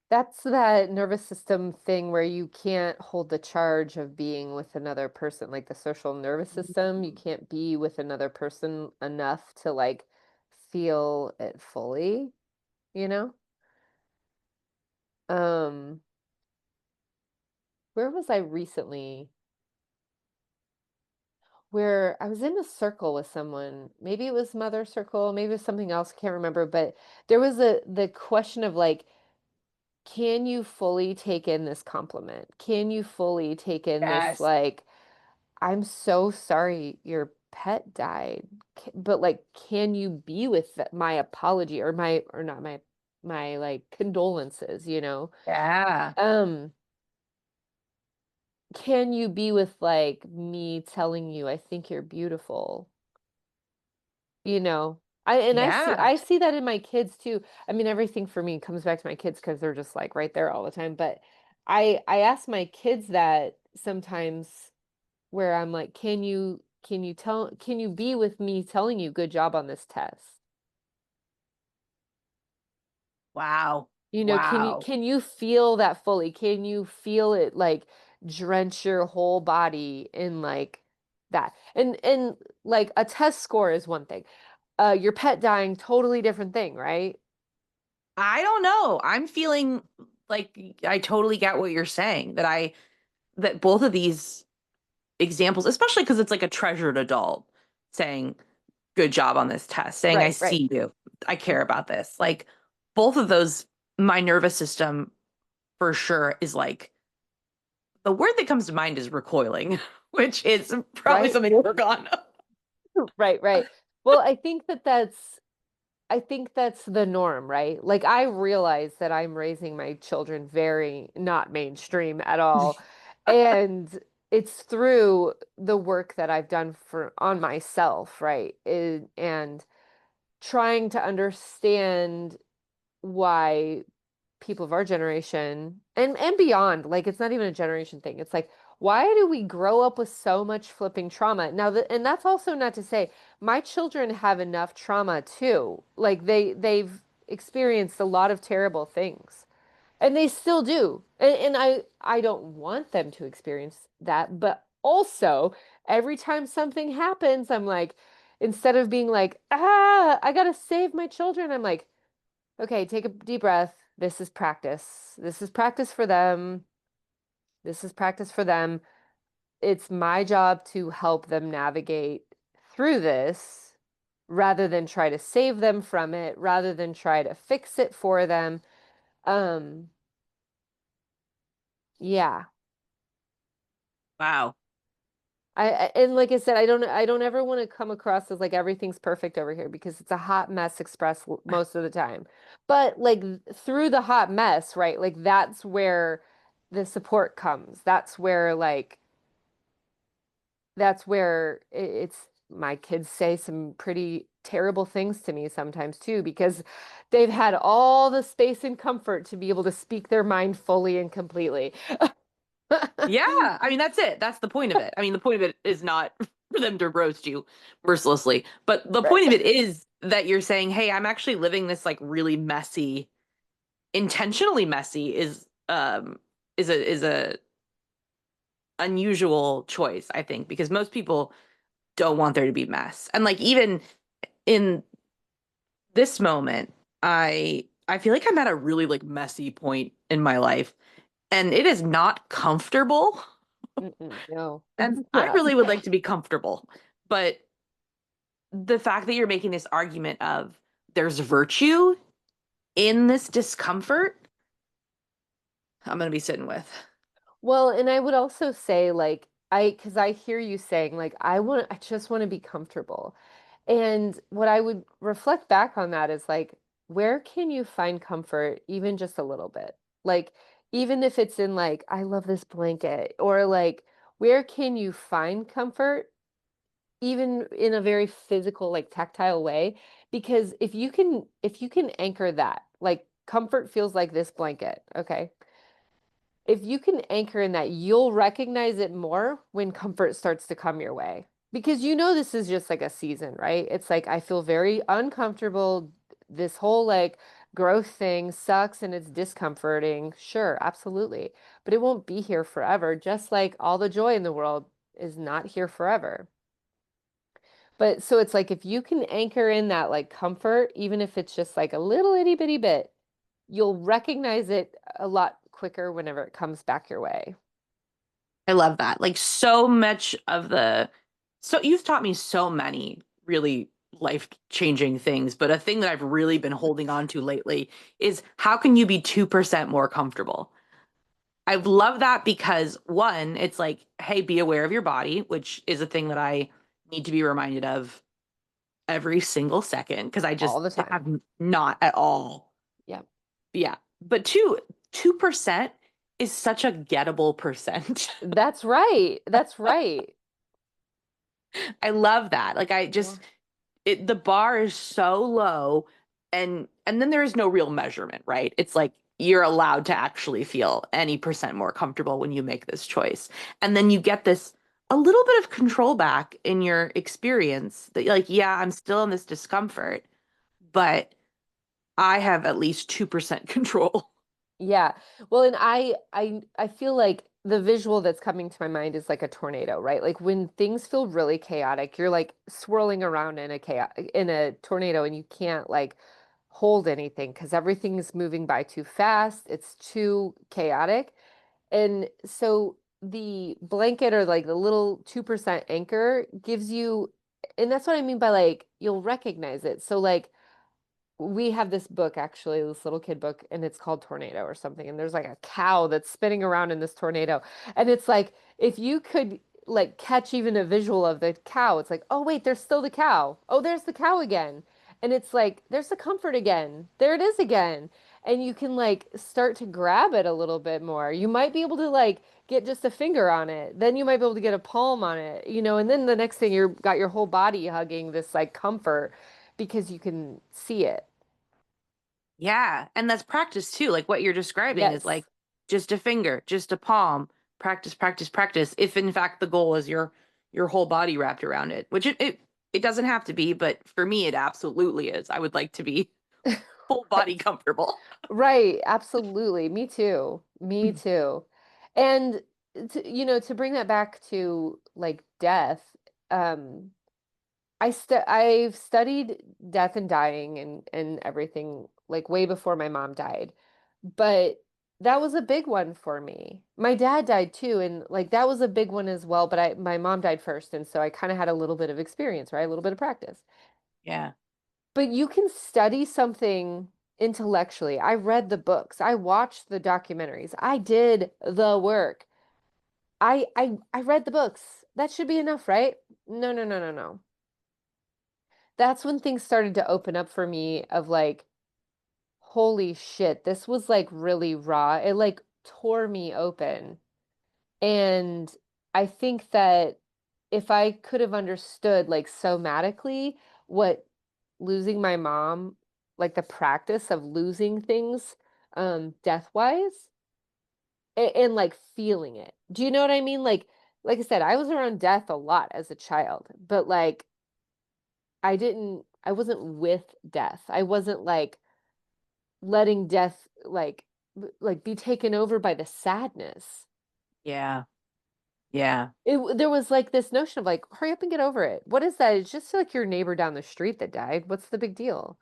That's that nervous system thing where you can't hold the charge of being with another person, like the social nervous system. You can't be with another person enough to like feel it fully, you know? Um, where was I recently? Where I was in a circle with someone. Maybe it was Mother Circle, maybe it was something else, I can't remember, but there was the question of like, can you fully take in this compliment? Can you fully take in this Yes. like, I'm so sorry your pet died, but like, can you be with my apology or or not my like condolences, you know? Yeah. Um, can you be with like me telling you I think you're beautiful? You know, Yeah. I see that in my kids too. I mean, everything for me comes back to my kids because they're just like right there all the time. But I ask my kids that sometimes where I'm like, can you be with me telling you good job on this test? Wow. Wow. Can you feel that fully? Can you feel it like drench your whole body in like that? And like a test score is one thing. Your pet dying, totally different thing, right? I don't know. I'm feeling like I totally get what you're saying that both of these examples, especially because it's like a treasured adult saying good job on this test, saying, I Right, right. see you, I care about this. Like both of those, my nervous system for sure is like, the word that comes to mind is recoiling, which is probably Right. something to work on. Right, right. Well, I think that's the norm, right? Like I realize that I'm raising my children very not mainstream at all. And it's through the work that I've done for on myself, right? And trying to understand why people of our generation and beyond, like it's not even a generation thing. It's like, why do we grow up with so much flipping trauma? Now, and that's also not to say my children have enough trauma too. Like they've experienced a lot of terrible things, and they still do. And I don't want them to experience that, but also every time something happens, I'm like, instead of being like, I gotta save my children, I'm like, okay, take a deep breath. This is practice. This is practice for them. This is practice for them. It's my job to help them navigate through this rather than try to save them from it, rather than try to fix it for them. Um, yeah. Wow. And like I said, I don't ever want to come across as like everything's perfect over here because it's a hot mess express most of the time. But like through the hot mess, right? Like that's where the support comes. That's where it's my kids say some pretty terrible things to me sometimes too because they've had all the space and comfort to be able to speak their mind fully and completely. Yeah, I mean that's it. That's the point of it. I mean, the point of it is not for them to roast you mercilessly, but the Right. point of it is that you're saying, "Hey, I'm actually living this like really messy, intentionally messy is a unusual choice, I think, because most people don't want there to be mess. And like even in this moment, I feel like I'm at a really like messy point in my life, and it is not comfortable. Mm-mm, no. And I Yeah. really would like to be comfortable. But the fact that you're making this argument of there's virtue in this discomfort, I'm going to be sitting with. Well, and I would also say like because I hear you saying like I just want to be comfortable. And what I would reflect back on that is like where can you find comfort even just a little bit? Like even if it's in like I love this blanket or like where can you find comfort even in a very physical like tactile way? Because if you can anchor that, like comfort feels like this blanket, okay? If you can anchor in that, you'll recognize it more when comfort starts to come your way. Because you know this is just like a season, right? It's like I feel very uncomfortable. This whole like growth thing sucks and it's discomforting. Sure, absolutely. But it won't be here forever, just like all the joy in the world is not here forever. But so it's like if you can anchor in that like comfort, even if it's just like a little itty bitty bit, you'll recognize it a lot quicker whenever it comes back your way. I love that. Like so much of the so you've taught me so many really life-changing things, but a thing that I've really been holding on to lately is how can you be 2% more comfortable? I love that because one, it's like, hey, be aware of your body, which is a thing that I need to be reminded of every single second because I All just the time. have not at all. Yeah. Yeah. But 2% is such a gettable percent. That's right. That's right. I love that. Like I Yeah. just the bar is so low, and then there is no real measurement, right? It's like you're allowed to actually feel any percent more comfortable when you make this choice. And then you get this a little bit of control back in your experience that like, yeah, I'm still in this discomfort, but I have at least 2% control. Yeah. Well, and I feel like the visual that's coming to my mind is like a tornado, right? Like when things feel really chaotic, you're like swirling around in a tornado and you can't like hold anything because everything's moving by too fast. It's too chaotic. And so the blanket or like the little 2% anchor gives you And that's what I mean by like you'll recognize it. So like we have this book actually, this little kid book, and it's called Tornado or something. And there's like a cow that's spinning around in this tornado. And it's like if you could like catch even a visual of the cow, it's like, oh wait, there's still the cow. Oh, there's the cow again. And it's like, there's the comfort again. There it is again. And you can like start to grab it a little bit more. You might be able to like get just a finger on it. Then you might be able to get a palm on it, and then the next thing you're got your whole body hugging this like comfort because you can see it. Yeah, and that's practice too. Like what you're describing is Yes. like just a finger, just a palm, practice, practice, practice. If in fact the goal is your whole body wrapped around it, which it doesn't have to be, but for me it absolutely is. I would like to be full body comfortable. Right, absolutely. Me too. Me too. And to bring that back to like death, um, I've studied death and dying and everything like way before my mom died. But that was a big one for me. My dad died too, and like that was a big one as well, but I my mom died first, and so I kind of had a little bit of experience, right? A little bit of practice. Yeah. But you can study something intellectually. I read the books. I watched the documentaries. I did the work. I read the books. That should be enough, right? No, no, no, no, no. That's when things started to open up for me of like, holy shit, this was like really raw. It like tore me open. And I think that if I could have understood like somatically what losing my mom, like the practice of losing things, death wise, and like feeling it. Do you know what I mean? Like I said, I was around death a lot as a child, but like I wasn't with death. I wasn't like letting death like be taken over by the sadness. Yeah. Yeah. There was like this notion of like, hurry up and get over it. What is that? It's just like your neighbor down the street that died. What's the big deal?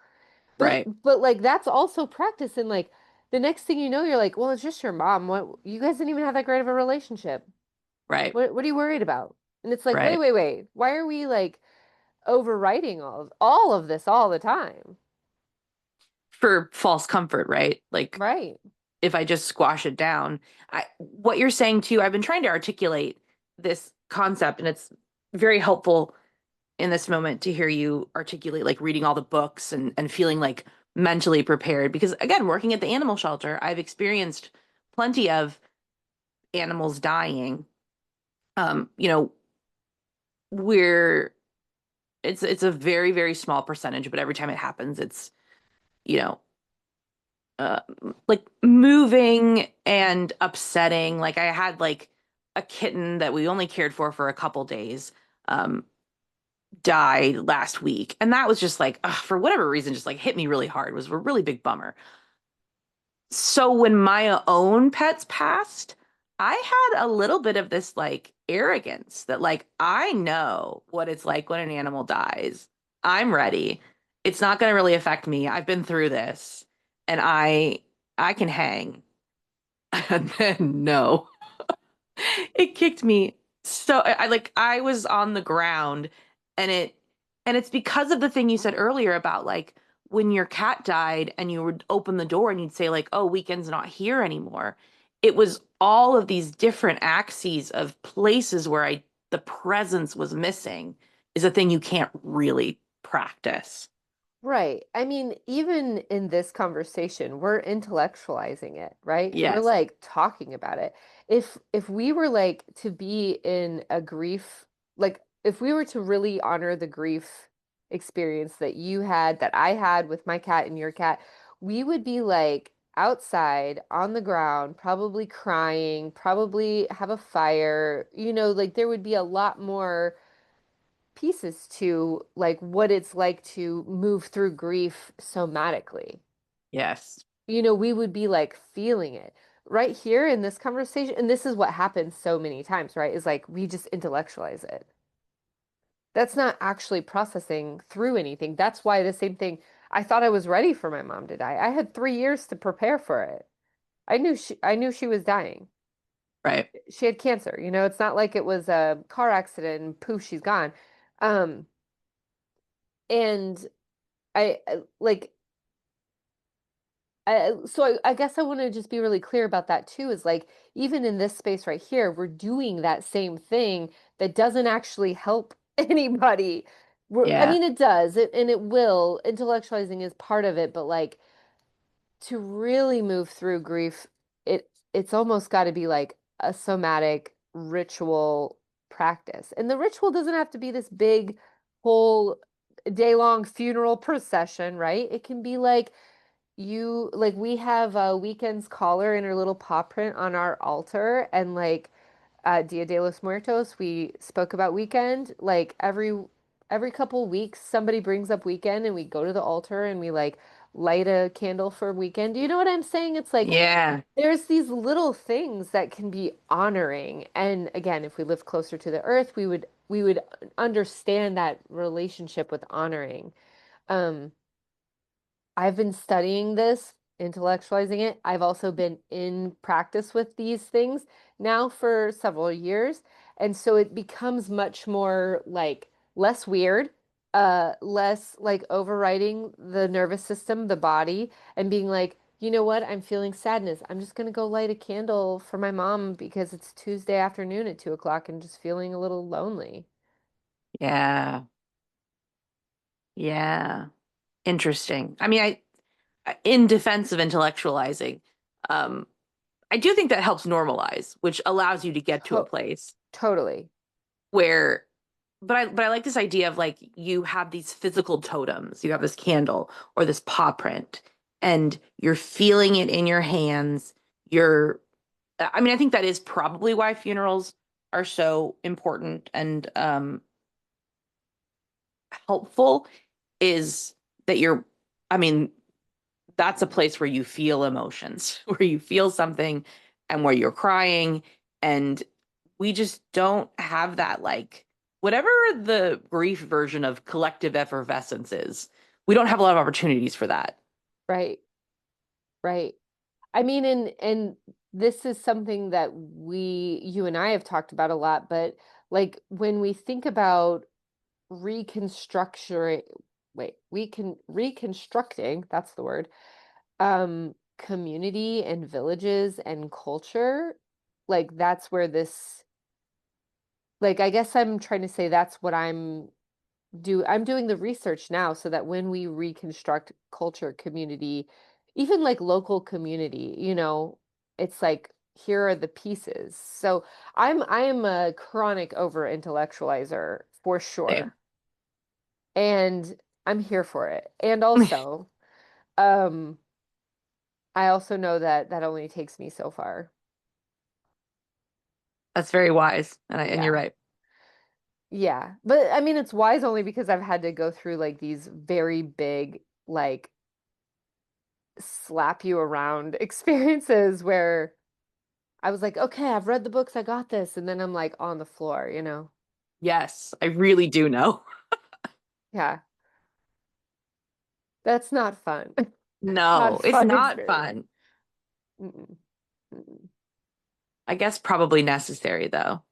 But Right. but like that's also practice and like the next thing you know, you're like, well, it's just your mom. What you guys didn't even have that great of a relationship. Right. What are you worried about? And it's like, wait, Right. wait, wait. Why are we like overwriting all of this all the time? For false comfort, right? Like Right. if I just squash it down. What you're saying too, I've been trying to articulate this concept, and it's very helpful in this moment to hear you articulate, like reading all the books and feeling like mentally prepared. Because again, working at the animal shelter, I've experienced plenty of animals dying. You know, we're it's a very, very small percentage, but every time it happens, it's, you know, uh, like moving and upsetting. Like I had like a kitten that we only cared for a couple days, um, died last week, and that was just like ugh, for whatever reason, just like hit me really hard. It was a really big bummer. So when my own pets passed, I had a little bit of this like arrogance that like I know what it's like when an animal dies. I'm ready. It's not going to really affect me. I've been through this, and I can hang. And then no, it kicked me. So like I was on the ground, and it's because of the thing you said earlier about like when your cat died and you would open the door and you'd say like, "Oh, weekend's not here anymore." It was all of these different axes of places where I the presence was missing is a thing you can't really practice. Right. I mean, even in this conversation, we're intellectualizing it, right? We're Yes. like talking about it. If we were like to be in a grief, like if we were to really honor the grief experience that you had, that I had with my cat and your cat, we would be like outside on the ground, probably crying, probably have a fire, like there would be a lot more pieces to like what it's like to move through grief somatically. Yes. We would be like feeling it right here in this conversation. And this is what happens so many times, right? Is like we just intellectualize it. That's not actually processing through anything. That's why the same thing, I thought I was ready for my mom to die. I had 3 years to prepare for it. I knew she was dying. Right. She had cancer. It's not like it was a car accident and poof, she's gone. Um, And like I guess I want to just be really clear about that too, is like even in this space right here, we're doing that same thing that doesn't actually help anybody. I Yeah. mean, it does, and it will. Intellectualizing is part of it, but like to really move through grief, it's almost got to be like a somatic ritual practice. And the ritual doesn't have to be this big whole day-long funeral procession, right? It can be like we have a weekend's caller and her little paw print on our altar, and like Dia de los Muertos, we spoke about weekend. Like every couple weeks, somebody brings up weekend, and we go to the altar and we like light a candle for weekend. Do you know what I'm saying? It's like Yeah. there's these little things that can be honoring. And again, if we lived closer to the earth, we would understand that relationship with honoring. Um, I've been studying this, intellectualizing it. I've also been in practice with these things now for several years. And so it becomes much more like less weird, less like overriding the nervous system, the body, and being like, you know what? I'm feeling sadness. I'm just gonna go light a candle for my mom because it's Tuesday afternoon at 2 o'clock and just feeling a little lonely. Yeah. Yeah. Interesting. I mean, in defense of intellectualizing, um, I do think that helps normalize, which allows you to get to a To place totally. where, but I like this idea of like you have these physical totems, you have this candle or this paw print, and you're feeling it in your hands. You're, I mean, I think that is probably why funerals are so important and helpful is that you're, I mean, that's a place where you feel emotions, where you feel something and where you're crying. And we just don't have that, like, whatever the grief version of collective effervescence is, we don't have a lot of opportunities for that. Right. Right. I mean, and this is something that you and I have talked about a lot, but like when we think about reconstruction, we can reconstructing, that's the word, community and villages and culture, like that's where this, like I guess I'm trying to say that's what I'm doing the research now so that when we reconstruct culture, community, even like local community, it's like here are the pieces. So I am a chronic over intellectualizer for Same. sure. And I'm here for it. And also, um, I also know that that only takes me so far. That's very wise. And you're Yeah. right. Yeah. But I mean, it's wise only because I've had to go through like these very big, like slap you around experiences where I was like, okay, I've read the books, I got this. And then I'm like on the floor. Yes, I really do know. Yeah, that's not fun. Not No, it's fun not experience. fun. Mm-mm, mm-mm. I guess probably necessary though.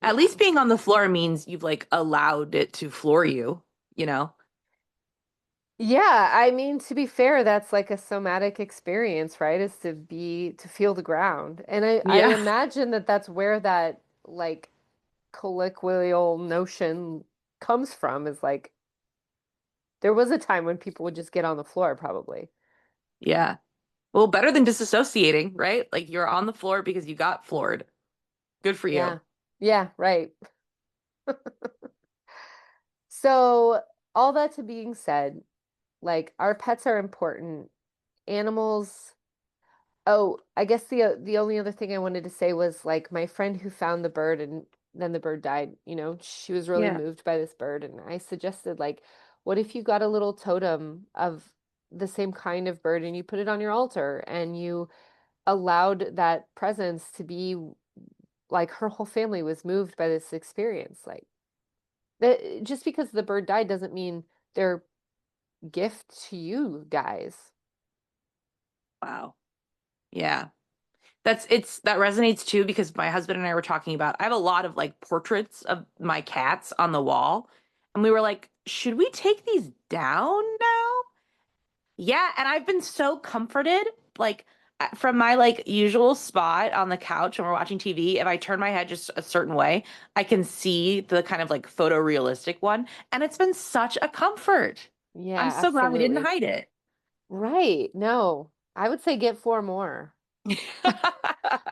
At least Yeah. being on the floor means you've like allowed it to floor you, you know? Yeah, I mean, to be fair, that's like a somatic experience, right? Is to feel the ground. And I Yeah. imagine that that's where that like colloquial notion comes from, is like there was a time when people would just get on the floor, probably. Yeah. Well, better than disassociating, right? Like you're on the floor because you got floored. Good for you. Yeah. Yeah, right. So, all that to being said, like our pets are important. Animals. Oh, I guess the only other thing I wanted to say was like my friend who found the bird and then the bird died, she was really Yeah. moved by this bird, and I suggested like what if you got a little totem of the same kind of bird and you put it on your altar and you allowed that presence to be like her whole family was moved by this experience. Like that just because the bird died doesn't mean they're gift to you guys. Wow. Yeah. That resonates too because my husband and I were talking about I have a lot of like portraits of my cats on the wall And we were like, should we take these down now? Yeah, and I've been so comforted, like from my like usual spot on the couch when we're watching TV. If I turn my head just a certain way, I can see the kind of like photorealistic one, and it's been such a comfort. I'm Yeah, so glad we didn't absolutely. hide it. Right. No, I would say get four more.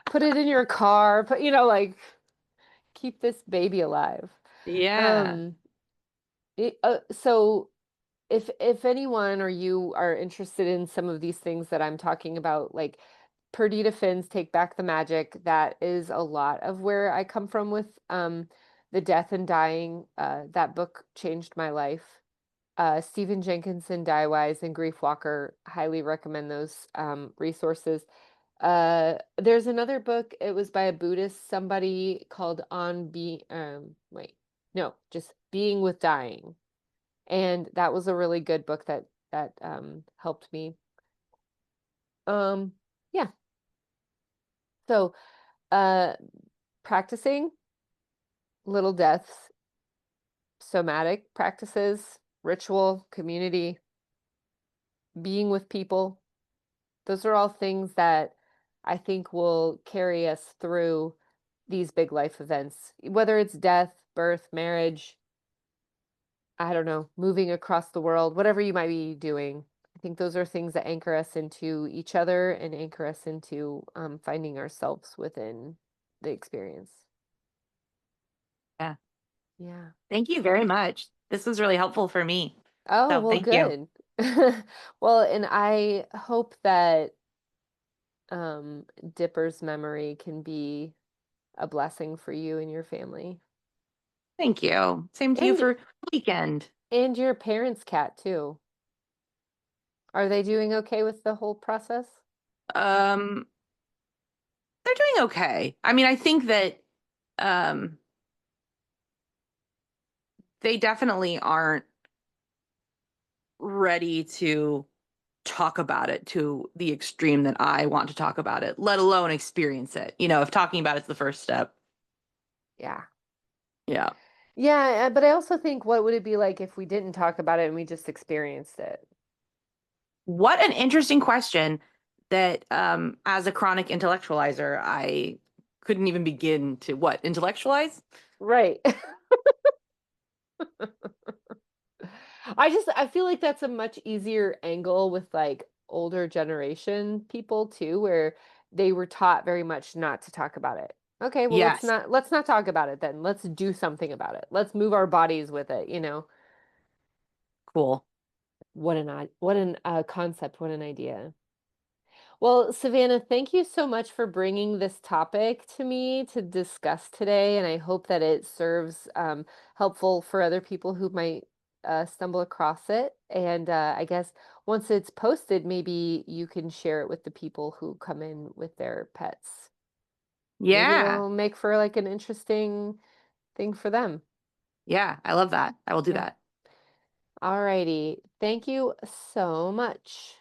Put it in your car, put, like keep this baby alive. Yeah. Um, so if anyone or you are interested in some of these things that I'm talking about, like Perdita Finn's Take Back the Magic, that is a lot of where I come from with the death and dying. That book changed my life. Stephen Jenkinson, Die Wise, and Grief Walker, highly recommend those resources. There's another book, it was by a Buddhist, somebody called On Be wait, no, just Being with Dying. And that was a really good book that helped me. Um, yeah. So uh practicing little deaths, somatic practices, ritual, community, being with people. Those are all things that I think will carry us through these big life events, whether it's death, birth, marriage, I don't know, moving across the world, whatever you might be doing. I think those are things that anchor us into each other and anchor us into finding ourselves within the experience. Yeah. Yeah. Thank you very much. This was really helpful for me. Oh, So well, thank you. good. Well, and I hope that Dipper's memory can be a blessing for you and your family. Thank you. Same to you And for weekend. your parents' cat too. Are they doing okay with the whole process? Um, they're doing okay. I mean, I think that um they definitely aren't ready to talk about it to the extreme that I want to talk about it, let alone experience it. If talking about it's the first step. Yeah. Yeah. Yeah, but I also think what would it be like if we didn't talk about it and we just experienced it? What an interesting question that as a chronic intellectualizer, I couldn't even begin to what, intellectualize? Right. I feel like that's a much easier angle with like older generation people too, where they were taught very much not to talk about it. Okay, well Yes. let's not talk about it then. Let's do something about it. Let's move our bodies with it. Cool. What an concept, what an idea. Well, Savannah, thank you so much for bringing this topic to me to discuss today, and I hope that it serves helpful for other people who might stumble across it. And I guess once it's posted, maybe you can share it with the people who come in with their pets. Maybe Yeah. it'll make for like an interesting thing for them. Yeah. I love that. I will do Yeah. that. All righty. Thank you so much.